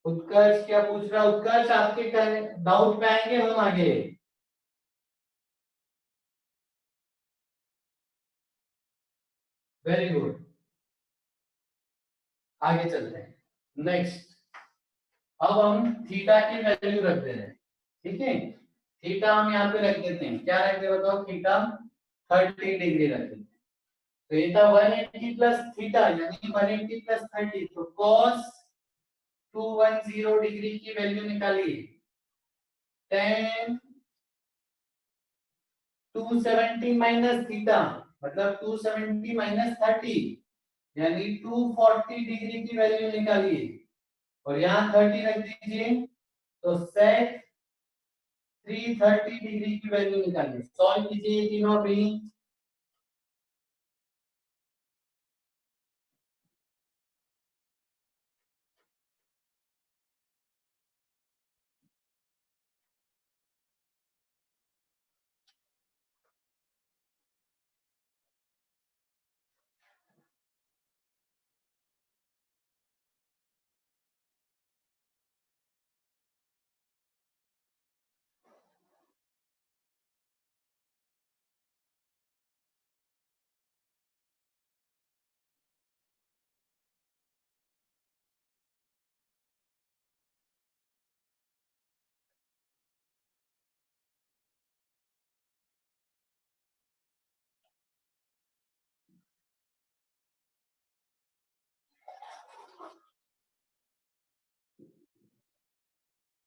उत्कर्ष क्या पूछ रहा? उत्कर्ष आपके डाउट पे आएंगे हम आगे। वेरी गुड, आगे चलते हैं। नेक्स्ट, अब हम थीटा की वैल्यू रख दे रहे हैं, ठीक है। थीटा हम यहाँ पे रख देते हैं, क्या रख दे बताओ? थीटा 30 डिग्री रख देते हैं। तो ये था 180 प्लस थीटा यानी 180 प्लस 30, तो cos 210 डिग्री की वैल्यू निकालिए। tan 270 माइनस थीटा मतलब 270 माइनस 30 यानी 240 डिग्री की वैल्यू निकालिए, और यहाँ 30 रख दीजिए, तो sec 330 डिग्री की वैल्यू निकालिए। सॉल्व कीजिए तीनों भी।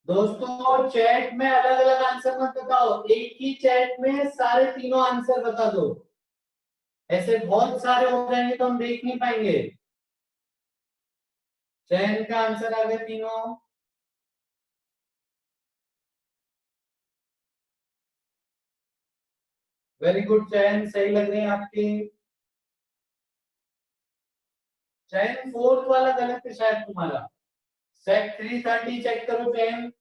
दोस्तों चैट में अलग अलग आंसर मत बताओ, एक ही चैट में सारे तीनों आंसर बता दो, ऐसे बहुत सारे हो जाएंगे तो हम देख नहीं पाएंगे। चैन का आंसर आ गए तीनों। वेरी गुड चैन, सही लग रहे हैं आपके। चैन फोर्थ वाला गलत है शायद तुम्हारा, सेट 330 चेक करो चैन।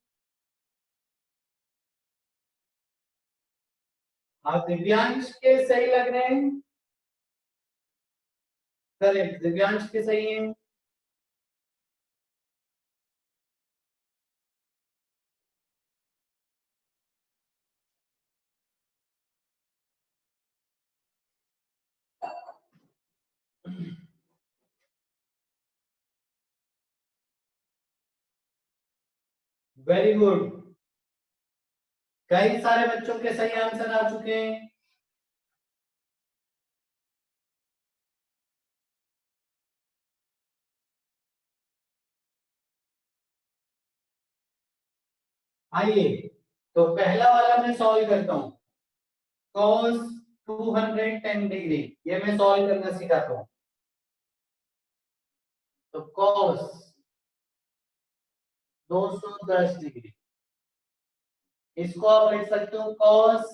हाँ दिव्यांश के सही लग रहे हैं, करेक्ट दिव्यांश के सही है। वेरी गुड, कई सारे बच्चों के सही आंसर आ चुके हैं। आइए तो पहला वाला मैं सॉल्व करता हूं, cos 210 डिग्री, ये मैं सॉल्व करना सिखाता हूं। तो cos 210 डिग्री, इसको आप लिख सकते हो cos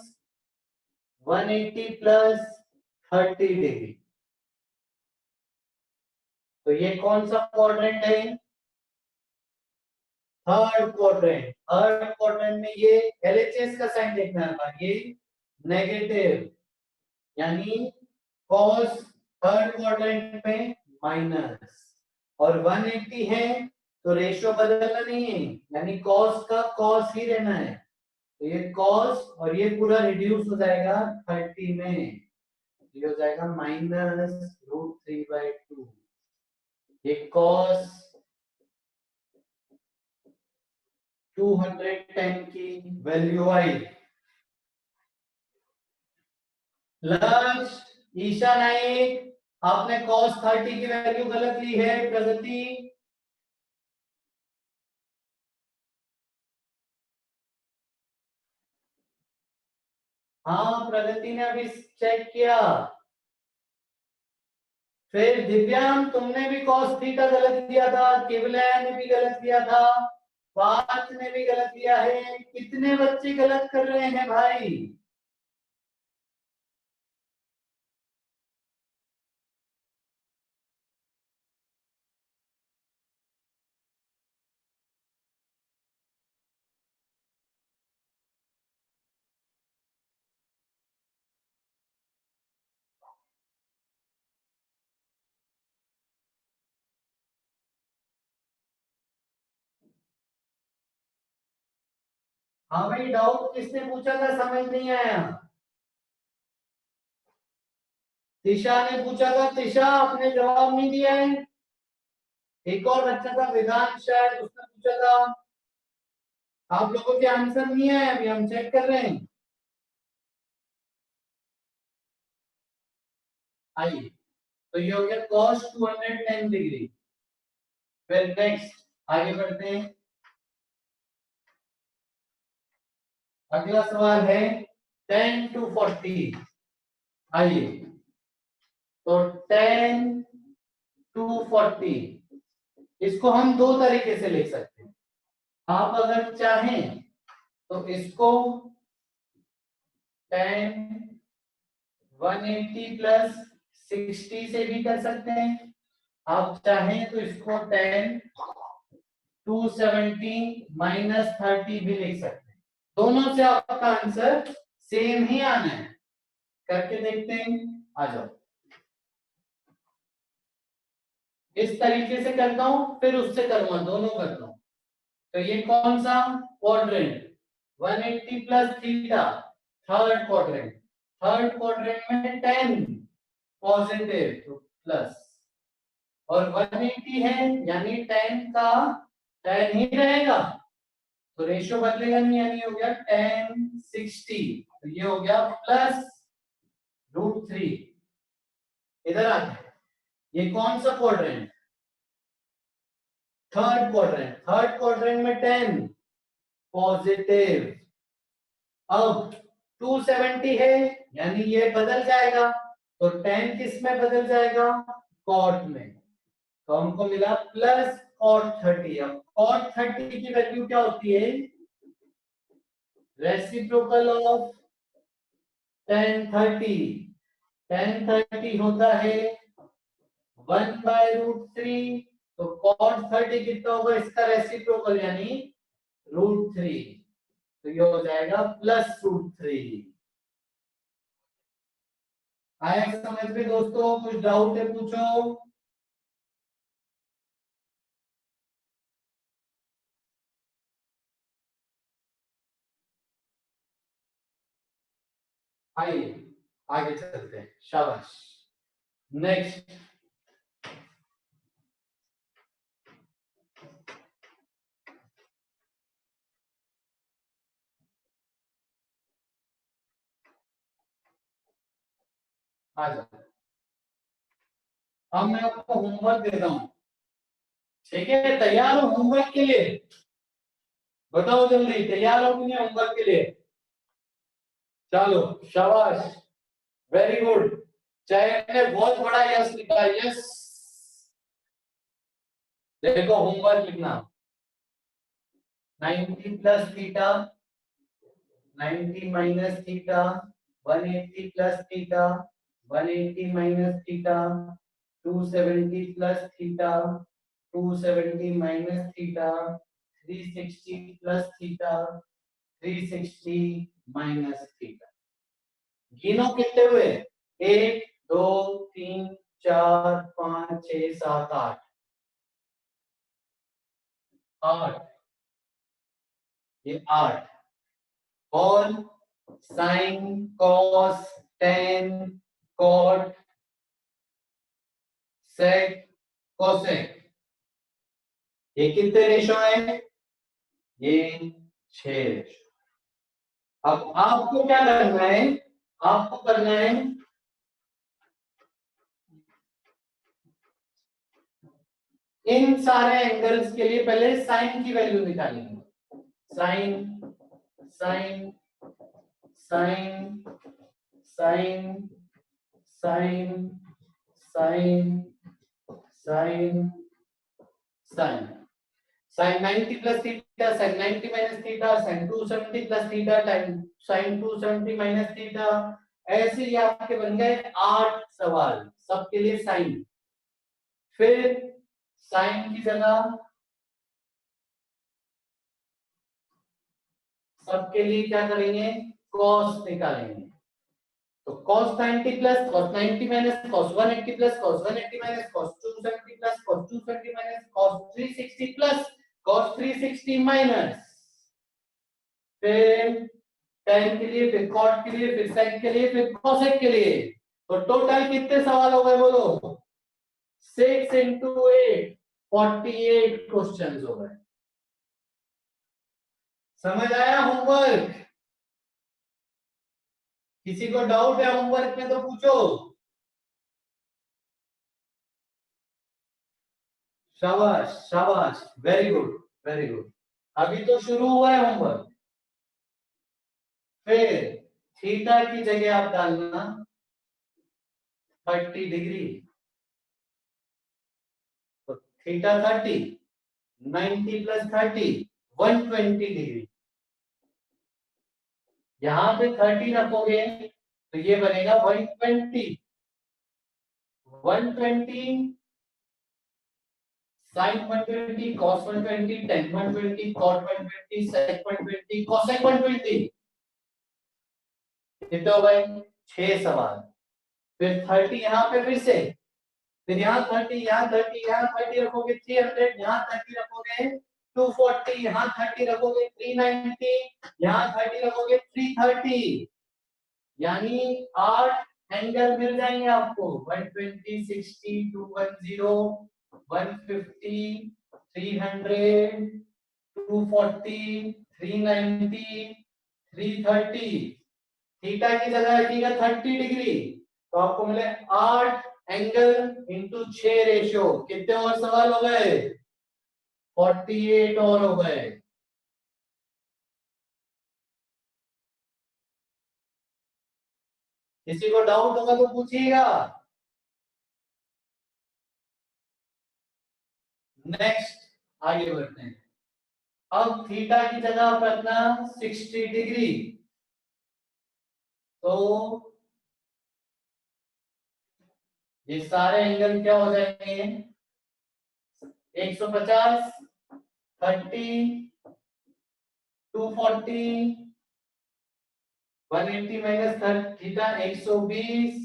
180 प्लस 30 डिग्री। तो ये कौन सा क्वाड्रेंट है? Third quadrant. थर्ड क्वाड्रेंट में ये एलएचएस का साइन देखना है, ये नेगेटिव यानी cos थर्ड क्वाड्रेंट में माइनस, और 180 है तो रेशियो बदलना नहीं है यानी cos का cos ही रहना है, तो ये cos और ये पूरा रिड्यूस हो जाएगा 30 में, ये हो जाएगा -√3/2। ये cos 210 की वैल्यू आई। लक्ष्य, ईशा नाइक, आपने cos 30 की वैल्यू गलत ली है प्रगति। हाँ प्रगति ने अभी चेक किया। फिर दिव्यांग तुमने भी cos थीटा गलत दिया था, केवलया ने भी गलत दिया था, पार्थ ने भी गलत दिया है। कितने बच्चे गलत कर रहे हैं भाई? हाँ भाई डाउट किसने पूछा था समझ नहीं आया? तिशा ने पूछा था। तिशा आपने जवाब नहीं दिया है। एक और बच्चा था विधान शायद, उसने पूछा था। आप लोगों के आंसर नहीं है, अभी हम चेक कर रहे हैं। आइए, तो ये हो गया cos 210 डिग्री। फिर नेक्स्ट आगे बढ़ते हैं। अगला सवाल है 10 to 40। आइए, तो 10 to 40 इसको हम दो तरीके से लिख सकते हैं। आप अगर चाहें तो इसको 10 180 प्लस 60 से भी कर सकते हैं। आप चाहें तो इसको 10 270 माइनस 30 भी लिख सकते हैं। दोनों से आपका आंसर सेम ही आना है। करके देखते हैं, आ जाओ। इस तरीके से करता हूं, फिर उससे करूंगा, दोनों करता हूं। तो ये कौन सा quadrant? 180 plus theta, third quadrant. Third quadrant में 10 पॉजिटिव तो प्लस, और 180 है यानी 10 का 10 ही रहेगा, तो रेशियो बदलेगा नहीं, यानी हो गया 10 60। तो ये हो गया प्लस √3। इधर आते हैं, ये कौन सा quadrant? Third quadrant. Third quadrant में 10 पॉजिटिव। अब 270 है यानी ये बदल जाएगा, तो 10 किस में बदल जाएगा? कॉट में। तो हमको मिला प्लस कॉट 30। अब कॉट 30 की वैल्यू क्या होती है? Reciprocal of tan 30। tan 30 होता है 1/√3। तो cot 30 कितना होगा इसका रेसिप्रोकल, यानी √3। तो ये हो जाएगा प्लस √3। आया समझ में दोस्तों? कुछ डाउट है पूछो। आइए आगे चलते हैं, शाबाश। नेक्स्ट, आ जाओ। अब मैं आपको होमवर्क देता हूं, ठीक है? तैयार हो होमवर्क के लिए? बताओ जल्दी, तैयार हो कि नहीं होमवर्क के लिए? चलो शाबाश, वेरी गुड। चयन ने बहुत बड़ा यस लिखा, यस। देखो होमवर्क लिखना, 90 plus theta, 90 minus theta, 180 plus theta, 180 minus theta, 270 plus theta, 270 minus theta, 360 plus theta, 360 minus theta. गिनो कितने हुए? 1 2 3 4 5 6 7 8। 8, ये 8। और sine cos tan cot sec cosec, ये कितने रेशो है? ये 6 रेशो। अब आपको क्या करना है? आपको करना है इन सारे एंगल्स के लिए पहले साइन की वैल्यू निकालेंगे। Sine sine sine sine sine sine sine sine sine 90 plus theta sine 90 minus theta sine 270 plus theta time sine 270 minus theta. ऐसे ही आपके बन गए 8 सवाल सबके लिए साइन। फिर साइन की जगह सबके लिए क्या करेंगे, कॉस निकालेंगे। तो cos 90 plus cos 90 minus cos 180 plus cos 180 minus cos 270 plus cos 270 minus cos 360 plus cos 360 minus फिर tan के लिए, फिर cot के लिए, फिर sec के लिए, फिर cosec के लिए। तो टोटल कितने सवाल हो गए बोलो? 6 into 8 48 क्वेश्चंस हो गए। समझ आया होमवर्क? किसी को डाउट है होमवर्क में तो पूछो। शाबाश शाबाश, वेरी गुड वेरी गुड। अभी तो शुरू हुआ है होमवर्क। फिर थीटा की जगह आप डालना 30 डिग्री। तो थीटा 30 90 प्लस 30 120 डिग्री। यहां पे 30 रखोगे तो ये बनेगा 120 120 sin 120 cos 120 tan 120 cot 120 sec 120 cosec 120। कितने हो गए? 6 सवाल। फिर 30 यहाँ पे फिर से, फिर यहाँ 30 यहाँ 30 यहाँ 30 रखोगे 300, यहाँ 30 रखोगे 240, यहाँ 30 रखोगे 390, यहाँ 30 रखोगे 330। यानी 8 एंगल मिल जाएंगे आपको 120 60 210 150 300 240 390 330। थीटा की जगह रखिएगा 30 डिग्री तो आपको मिले 8 एंगल इंटू 6 रेशियो। कितने और सवाल हो गए? 48 और हो गए। किसी को डाउट होगा तो पूछिएगा। नेक्स्ट आगे बढ़ते हैं। अब थीटा की जगह पर रखना 60 डिग्री। तो ये सारे एंगल क्या हो जाएंगे? 150 30 240 180 माइनस थीटा 120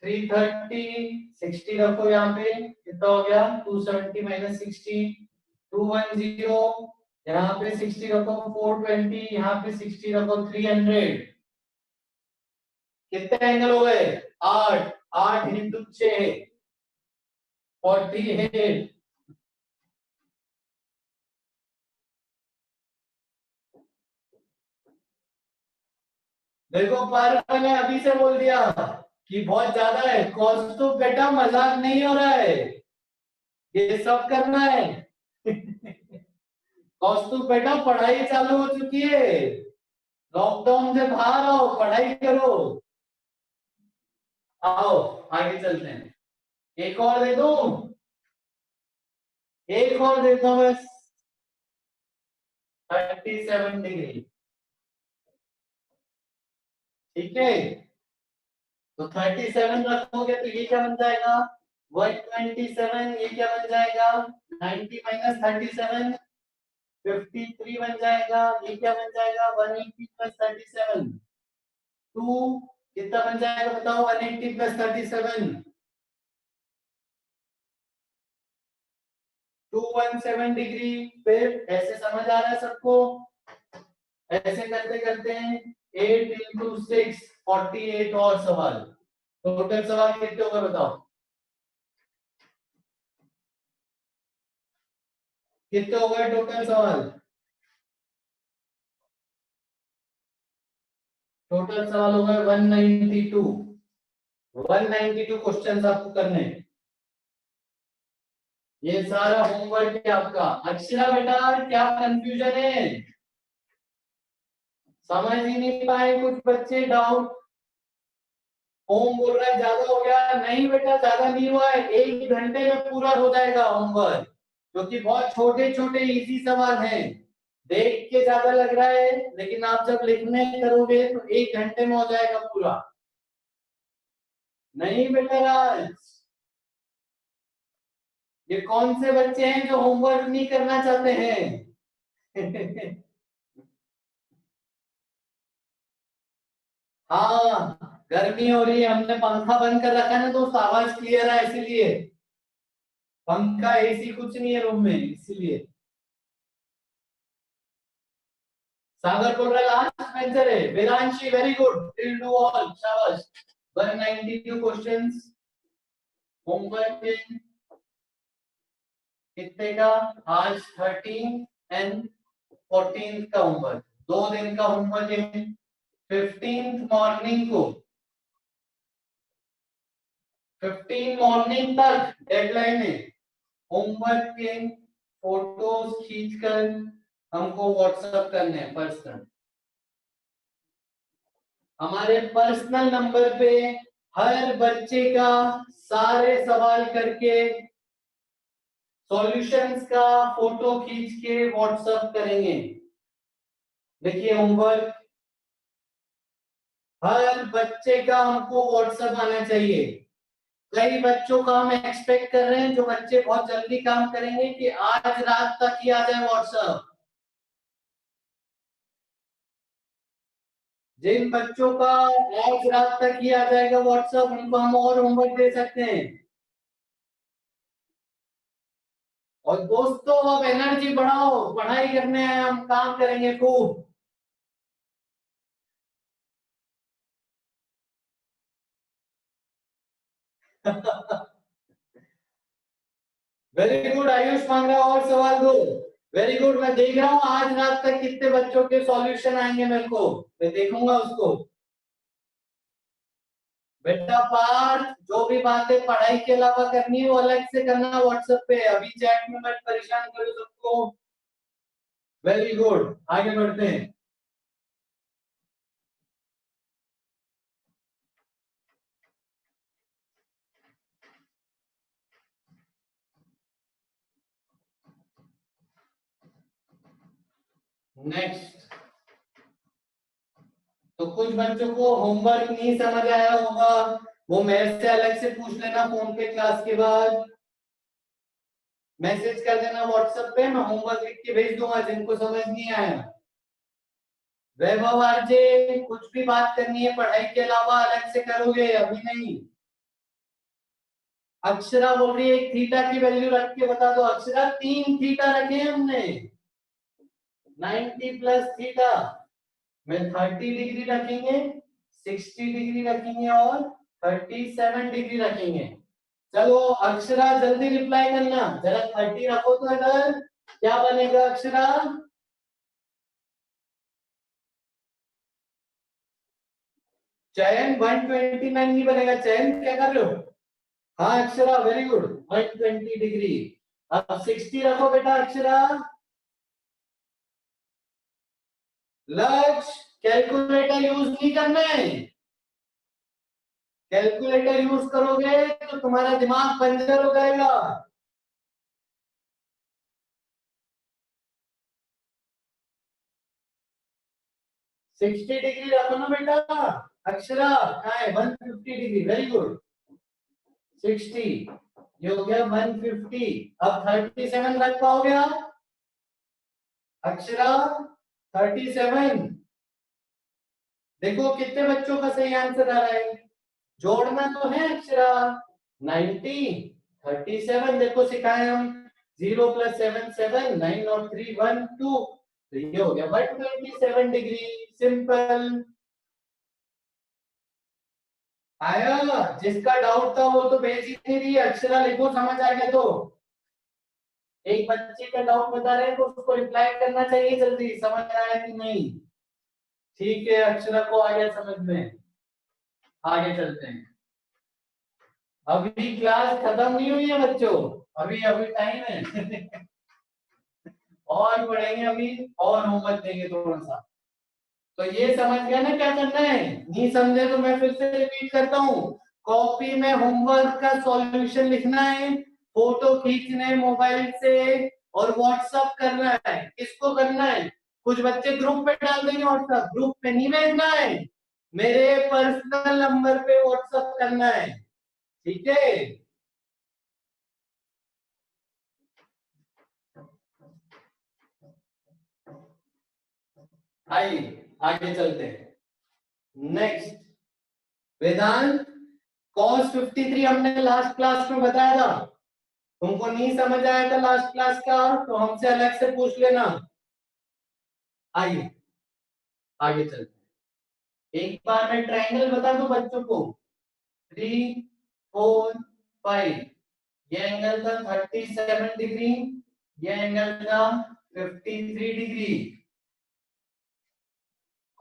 330 60 रखो यहाँ पे कितना हो गया 270 माइनस 60 210 यहाँ पे 60 रखो 420 यहाँ पे 60 रखो 300। कितने एंगल हो गए? 8 8 इंटू 6 48। देखो पारुल ने अभी से बोल दिया कि बहुत ज्यादा है। कॉस्ट तो बेटा मजाक नहीं हो रहा है, ये सब करना है। कॉस्ट तो बेटा पढ़ाई चालू हो चुकी है। लॉकडाउन से बाहर आओ, पढ़ाई करो। आओ आगे चलते हैं। एक और दे दूं? एक और देता हूं बस। 37 डिग्री। ठीक है, तो 37 रखोगे तो ये क्या बन जाएगा 127। ये क्या बन जाएगा 90 माइनस 37 53 बन जाएगा। ये क्या बन जाएगा 180 प्लस 37 2 कितना बन जाएगा बताओ 180 प्लस 37 217 डिग्री। फिर ऐसे समझ आ रहा है सबको? ऐसे करते करते हैं 8 इंटू 6 48 और सवाल। टोटल सवाल कितने हो गए बताओ? कितने हो गए टोटल सवाल? टोटल सवाल हो गए 192। 192 क्वेश्चंस आपको करने हैं। ये सारा होमवर्क है आपका। अक्षरा बेटा क्या कंफ्यूजन है, समझ ही नहीं पाए कुछ बच्चे, डाउट। होम बोल रहा है ज्यादा हो गया, नहीं बेटा ज्यादा नहीं हुआ है, 1 घंटे में पूरा हो जाएगा होमवर्क, क्योंकि बहुत छोटे छोटे इजी सवाल हैं। देख के ज्यादा लग रहा है, लेकिन आप जब लिखने करोगे तो 1 घंटे में हो जाएगा पूरा। नहीं बेटा राज, ये कौन से बच्चे हैं जो होमवर्क नहीं करना चाहते हैं? हाँ गर्मी हो रही है, हमने पंखा बंद कर रखा है ना, तो आवाज क्लियर है इसीलिए। पंखा एसी कुछ नहीं है रूम में, इसीलिए। सागर बोल रहा है लास्ट आंसर है। Vedanshi very good, will do all, शाबाश। 192 क्वेश्चंस होमवर्क कितने का, आज 13 एंड 14 का होमवर्क, 2 दिन का होमवर्क है। 15 मॉर्निंग को, 15 मॉर्निंग तक डेडलाइन है। होमवर्क के फोटोज खींचकर हमको व्हाट्सएप करने हैं पर्सनल, हमारे पर्सनल नंबर पे। हर बच्चे का सारे सवाल करके सॉल्यूशंस का फोटो खींच के व्हाट्सएप करेंगे। देखिए होमवर्क हर बच्चे का हमको व्हाट्सएप आना चाहिए। कई बच्चों का हम एक्सपेक्ट कर रहे हैं, जो बच्चे बहुत जल्दी काम करेंगे, कि आज रात तक ही आ जाए व्हाट्सएप। जिन बच्चों का आज रात तक ही आ जाएगा व्हाट्सएप, उनको हम और होमवर्क दे सकते हैं। और दोस्तों अब एनर्जी बढ़ाओ, पढ़ाई करने आए, हम काम करेंगे खूब। वेरी गुड, आयुष मांग रहा है और सवाल दो। वेरी गुड, मैं देख रहा हूँ आज रात तक कितने बच्चों के सॉल्यूशन आएंगे, मेरे को मैं देखूंगा उसको। बेटा पार्थ, जो भी बातें पढ़ाई के अलावा करनी है वो अलग से करना व्हाट्सएप पे, अभी चैट में मत परेशान करो सबको। वेरी गुड, आगे बढ़ते हैं। नेक्स्ट, तो कुछ बच्चों को होमवर्क नहीं समझ आया होगा, वो मेरे से अलग से पूछ लेना फोन पे क्लास के बाद। मैसेज कर देना व्हाट्सएप पे, मैं होमवर्क लिख के भेज दूंगा जिनको समझ नहीं आया। वैभव आरजे, कुछ भी बात करनी है पढ़ाई के अलावा अलग से करोगे, अभी नहीं। अक्षरा बोल रही है एक थीटा की वैल्यू रख के बता दो। अक्षरा 3 थीटा रखे हैं हमने, 90 प्लस थीटा में 30 डिग्री रखेंगे, 60 डिग्री रखेंगे और 37 डिग्री रखेंगे। चलो अक्षरा जल्दी रिप्लाई करना, जरा 30 रखो तो इधर, क्या बनेगा अक्षरा? चयन 129 नहीं बनेगा, चयन क्या कर रहे हो? हाँ अक्षरा वेरी गुड, 120 डिग्री। अब 60 रखो बेटा अक्षरा। लक्ष्य, कैलकुलेटर यूज नहीं करना है, कैलकुलेटर यूज करोगे तो तुम्हारा दिमाग बंजर हो जाएगा। 60 डिग्री रखो ना बेटा अक्षरा, कहाँ है? 150 डिग्री, वेरी गुड। 60, ये हो गया 150। अब 37 रख पाओगे आप अक्षरा? 37, देखो कितने बच्चों का सही आंसर आ रहा है। जोड़ना तो है अक्षरा, 90, 37, देखो सिखाए हम। 0 प्लस 7 7, 9 और 3 1 2, तो ये हो गया 127 डिग्री, सिंपल। आया, जिसका डाउट था वो तो भेज ही नहीं रही है। अक्षरा लिखो समझ आ गया तो। एक बच्चे का डाउट बता रहे हैं तो उसको रिप्लाई करना चाहिए जल्दी, समझ आया कि नहीं। ठीक है, अक्षरा को आ गया समझ में। आगे चलते हैं। अभी क्लास खत्म नहीं हुई है बच्चों, अभी अभी टाइम है। और पढ़ेंगे अभी, और होमवर्क देंगे थोड़ा सा। तो ये समझ गया ना क्या करना है? नहीं समझे तो मैं फिर से रिपीट करता हूँ। कॉपी में होमवर्क का सॉल्यूशन लिखना है, फोटो खींचने हैं मोबाइल से, और व्हाट्सएप करना है। किसको करना है? कुछ बच्चे ग्रुप पे डाल देंगे, व्हाट्सएप ग्रुप पे नहीं भेजना है, मेरे पर्सनल नंबर पे व्हाट्सएप करना है। ठीक है? आइए आगे चलते हैं। नेक्स्ट, वेदांत, cos 53 हमने लास्ट क्लास में बताया था। तुमको नहीं समझ आया था लास्ट क्लास का तो हमसे अलग से पूछ लेना। आइए आगे चलते हैं। एक बार मैं ट्रायंगल बता दूं बच्चों को। 3 4 5, ये एंगल था 37 डिग्री, ये एंगल था 53 डिग्री।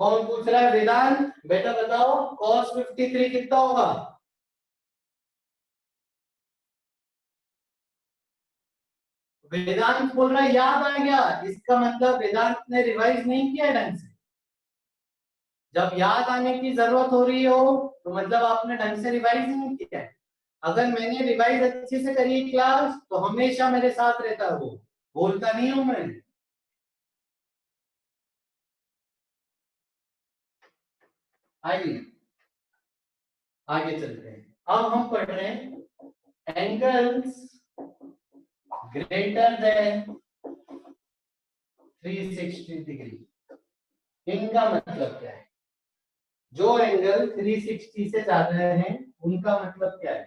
कौन पूछ रहा है? वेदांत बेटा बताओ, cos 53 कितना होगा? वेदांत बोल रहा है याद आ गया, इसका मतलब वेदांत ने रिवाइज नहीं किया ढंग से। जब याद आने की जरूरत हो रही हो तो मतलब आपने ढंग से रिवाइज नहीं किया है। अगर मैंने रिवाइज अच्छे से करी क्लास तो हमेशा मेरे साथ रहता है, वो बोलता नहीं हूं मैं। आइए आगे चलते हैं। अब हम पढ़ रहे हैं एंगल्स ग्रेटर देन 360 डिग्री। इनका मतलब क्या है? जो एंगल 360 से ज्यादा है उनका मतलब क्या है?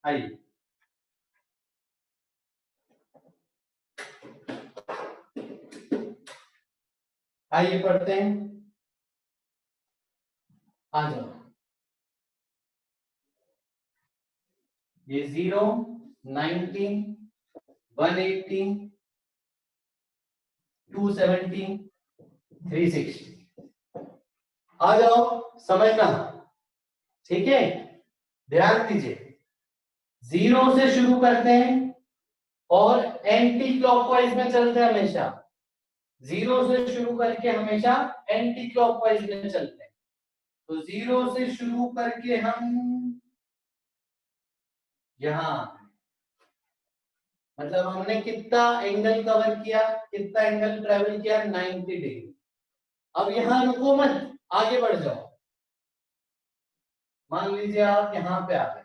आइए आइए पढ़ते हैं। आ जाओ। ये 0, 90, 180, 270, 360। आ जाओ, समझना। ठीक है, ध्यान दीजिए। 0 से शुरू करते हैं और एंटी क्लॉकवाइज में चलते हैं हमेशा। 0 से शुरू करके हमेशा एंटी क्लॉकवाइज में चलते हैं। तो 0 से शुरू करके हम यहां, मतलब हमने कितना एंगल कवर किया, कितना एंगल ट्रेवल किया? 90 डिग्री। अब यहां रुको मत, आगे बढ़ जाओ। मान लीजिए आप यहां पे आ गए,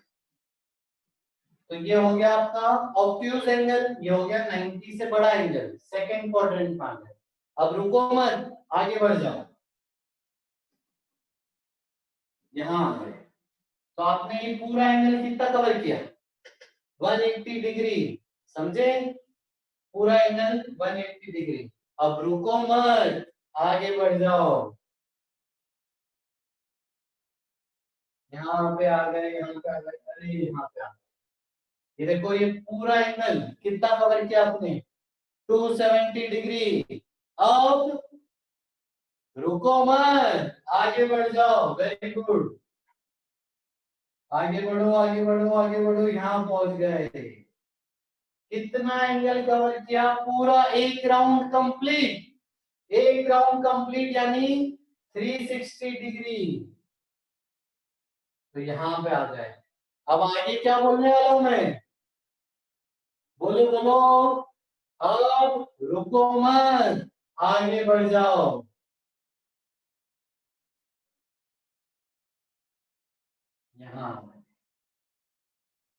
तो ये हो गया आपका ऑब्ट्यूज एंगल, ये हो गया 90 से बड़ा एंगल, सेकंड क्वाड्रेंट में आ गए। अब रुको मत, आगे बढ़ जाओ। यहां आ गए तो आपने ये पूरा एंगल कितना कवर किया? 180 डिग्री। समझे? पूरा एंगल 180 डिग्री। अब रुको मत, आगे बढ़ जाओ। यहाँ पे आ गए, यहाँ पे आ गए, अरे यहाँ पे आ गए। ये देखो, ये पूरा एंगल कितना कवर किया आपने? 270 डिग्री। अब रुको मत, आगे बढ़ जाओ। वेरी गुड, आगे बढ़ो आगे बढ़ो आगे बढ़ो, यहाँ पहुंच गए। कितना एंगल कवर किया? पूरा एक राउंड कंप्लीट। एक राउंड कंप्लीट यानी 360 डिग्री। तो यहाँ पे आ जाए। अब आगे क्या बोलने वाला हूं मैं? बोलो बोलो। अब रुको मत, आगे बढ़ जाओ। यहाँ,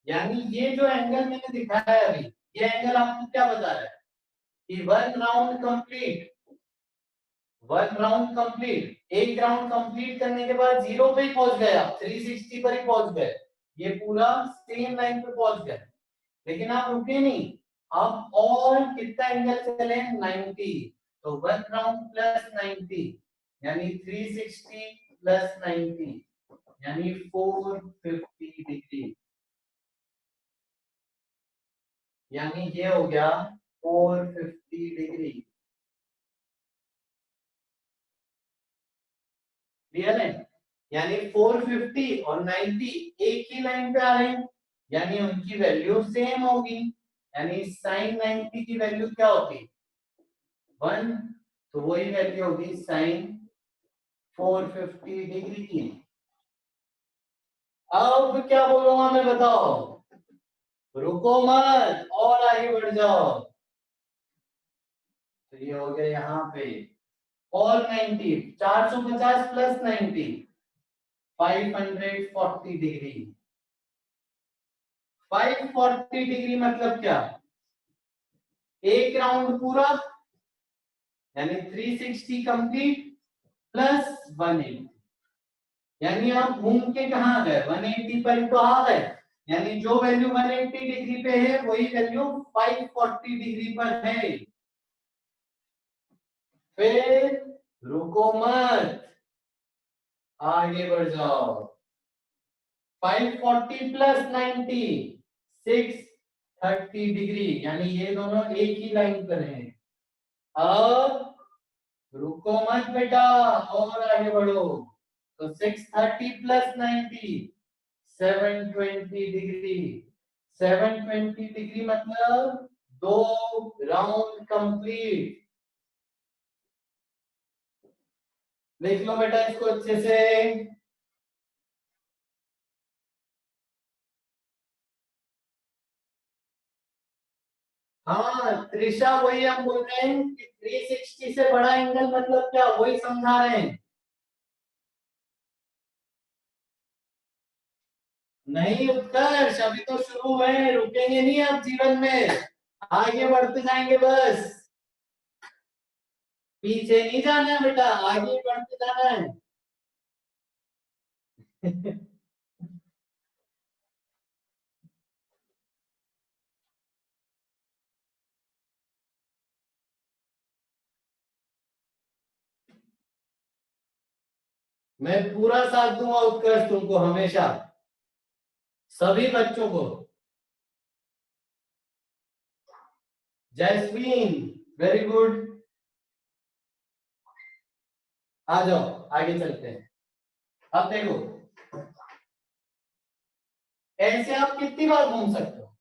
यानी ये जो एंगल मैंने दिखाया है अभी, ये एंगल आपको क्या बता रहा है? कि one round complete, one round complete, एक राउंड कंप्लीट करने के बाद 0 पे ही पहुंच गए आप, 360 पर ही पहुंच गए। ये पूरा सेम लाइन पे पहुंच गए, लेकिन आप रुके नहीं। आप और कितना एंगल चले? 90। तो वन राउंड प्लस 90 यानी 360 प्लस 90 यानी 450 डिग्री। यानी ये हो गया 450 डिग्री। क्लियर है? यानी 450 और 90 एक ही लाइन पे आ रहे हैं। यानी उनकी वैल्यू सेम होगी। यानी साइन 90 की वैल्यू क्या होती, 1, तो वही वैल्यू होगी साइन 450 डिग्री की। अब क्या बोलूंगा मैं, बताओ, रुको मत और आगे बढ़ जाओ। तो ये हो गया यहाँ पे और 90, 450 प्लस 90, 540 डिग्री। 540 डिग्री मतलब क्या, एक राउंड पूरा यानी 360 कंप्लीट प्लस 180, यानी आप घूम के कहाँ गए, 180 पर तो आ गए। यानी जो वैल्यू 180 डिग्री पे है वही वैल्यू 540 डिग्री पर है। फिर रुको मत, आगे बढ़ जाओ। 540 प्लस 90, 630 डिग्री, यानी ये दोनों एक ही लाइन पर हैं। अब रुको मत बेटा और आगे बढ़ो। तो 630 प्लस 90, 720 डिग्री। 720 डिग्री मतलब 2 राउंड कंप्लीट। देख लो बेटा इसको अच्छे से। हाँ त्रिशा, वही हम बोल रहे हैं कि 360 से बड़ा एंगल मतलब क्या, वही समझा रहे हैं। नहीं उत्कर्ष, अभी तो शुरू है, रुकेंगे नहीं अब जीवन में, आगे बढ़ते जाएंगे बस। पीछे नहीं जाना है बेटा, आगे बढ़ते जाना है। मैं पूरा साथ दूंगा उत्कर्ष तुमको हमेशा, सभी बच्चों को। Jasmine, very good. आ जाओ आगे चलते हैं। अब देखो, ऐसे आप कितनी बार घूम सकते हो,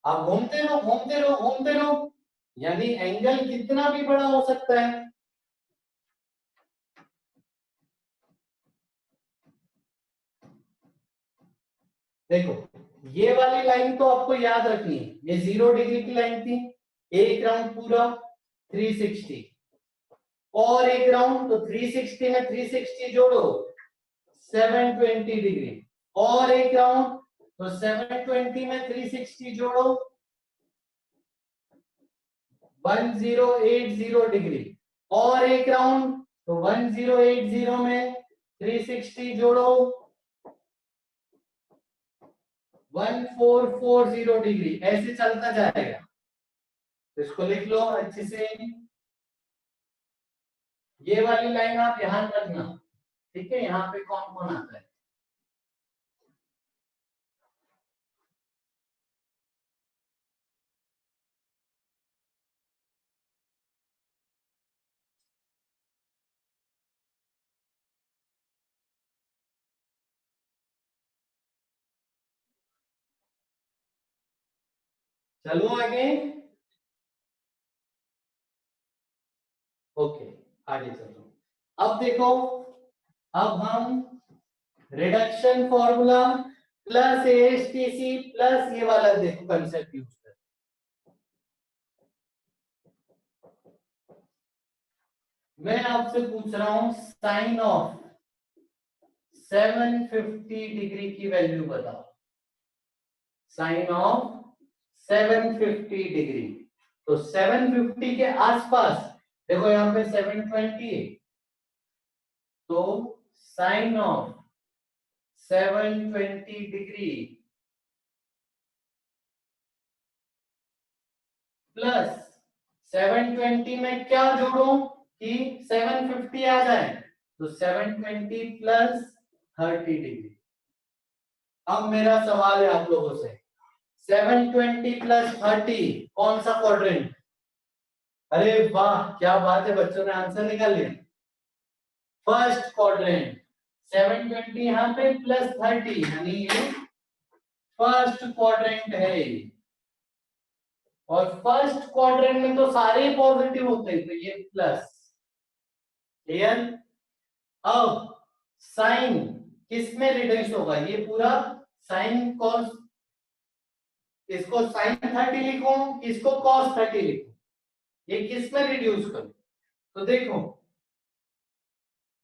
आप घूमते रहो घूमते रहो घूमते रहो, यानी एंगल कितना भी बड़ा हो सकता है। देखो ये वाली लाइन तो आपको याद रखनी है, ये 0 डिग्री की लाइन थी, एक राउंड पूरा 360, और एक राउंड, तो 360 में 360 जोड़ो 720 डिग्री, और एक राउंड, तो 720 में 360 जोड़ो 1080 डिग्री, और एक राउंड, तो 1080 में 360 जोड़ो 1440 डिग्री, ऐसे चलता जाएगा। तो इसको लिख लो अच्छे से। ये वाली लाइन आप ध्यान रखना, ठीक है, यहाँ पे कौन कौन आता है। चलो आगे। ओके, आगे चलो। अब देखो, अब हम रिडक्शन फॉर्मूला प्लस एएसटीसी प्लस ये वाला देखो कंसेप्ट यूज कर। मैं आपसे पूछ रहा हूं साइन ऑफ 750 डिग्री की वैल्यू बताओ। साइन ऑफ 750 डिग्री, तो 750 के आसपास, देखो यहाँ पे 720 है, तो साइन ऑफ 720 डिग्री प्लस 720 में क्या जोड़ो कि 750 आ जाए, तो 720 प्लस 30 डिग्री। अब मेरा सवाल है आप लोगों से, 720 प्लस 30 कौन सा क्वाड्रेंट। अरे वाह क्या बात है, बच्चों ने आंसर निकाल लिया, फर्स्ट क्वाड्रेंट। 720 यहाँ पे प्लस 30 यानी ये फर्स्ट क्वाड्रेंट है और फर्स्ट क्वाड्रेंट में तो सारे पॉजिटिव होते हैं, तो ये प्लस। क्लियर? अब साइन किस में रिड्यूस होगा? ये पूरा साइन कॉस, इसको साइन 30 लिखो, इसको कॉस 30 लिखो, ये किस में रिड्यूस करो? तो देखो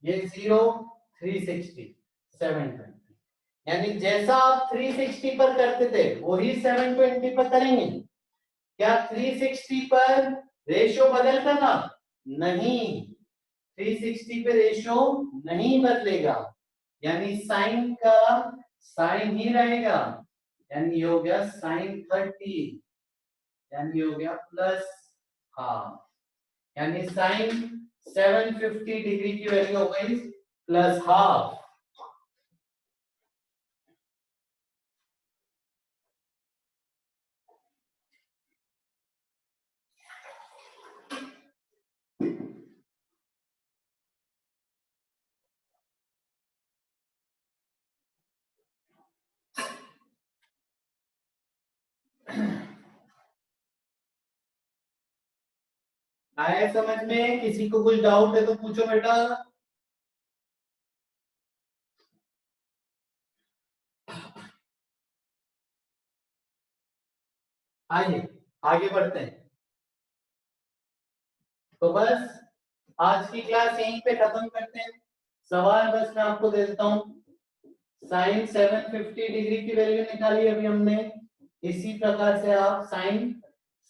ये 0, 360, 720, यानी जैसा आप 360 पर करते थे वही 720 पर करेंगे। क्या 360 पर रेशियो बदलता था? नहीं, 360 पे रेशियो नहीं बदलेगा, यानी साइन का साइन ही रहेगा, यानी ये हो गया साइन 30, यानी ये हो गया प्लस हाफ, यानी साइन 750 डिग्री की वैल्यू हो गई प्लस हाफ। आए समझ में? किसी को कुछ डाउट है तो पूछो बेटा। आइए आगे बढ़ते हैं। तो बस आज की क्लास यहीं पे खत्म करते हैं। सवाल बस मैं आपको दे देता हूँ। साइन 750 डिग्री की वैल्यू निकाली अभी हमने, इसी प्रकार से आप साइन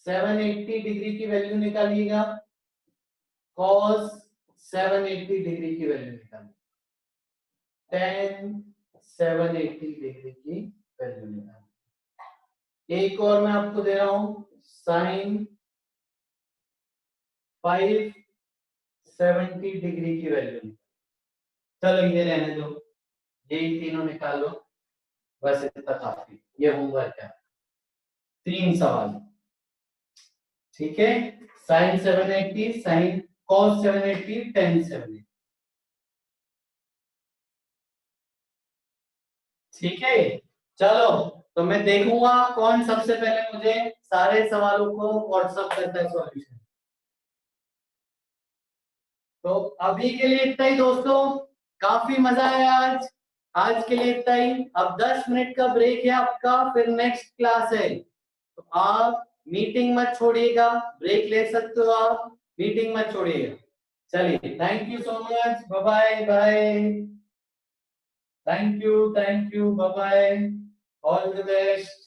780 डिग्री की वैल्यू निकालिएगा, कॉस 780 डिग्री की वैल्यू निकालिए, tan 780 डिग्री की वैल्यू निकालिए। एक और मैं आपको दे रहा हूं, साइन 570 डिग्री की वैल्यू। चलो ये रहने दो, यही तीनों निकाल लो, बस इतना काफी। ये होमवर्क है, 3 सवाल। ठीक है, साइन 780, साइन कॉस 780, tan 780। ठीक है, चलो तो मैं देखूंगा कौन सबसे पहले मुझे सारे सवालों को व्हाट्सएप करता है सॉल्यूशन। तो अभी के लिए इतना ही दोस्तों, काफी मजा आया आज। आज के लिए इतना ही। अब 10 मिनट का ब्रेक है आपका, फिर नेक्स्ट क्लास है, तो आप मीटिंग मत छोड़िएगा, ब्रेक ले सकते हो आप, मीटिंग मत छोड़िएगा। चलिए, thank you so much, bye bye bye. Thank you, bye bye, all the best.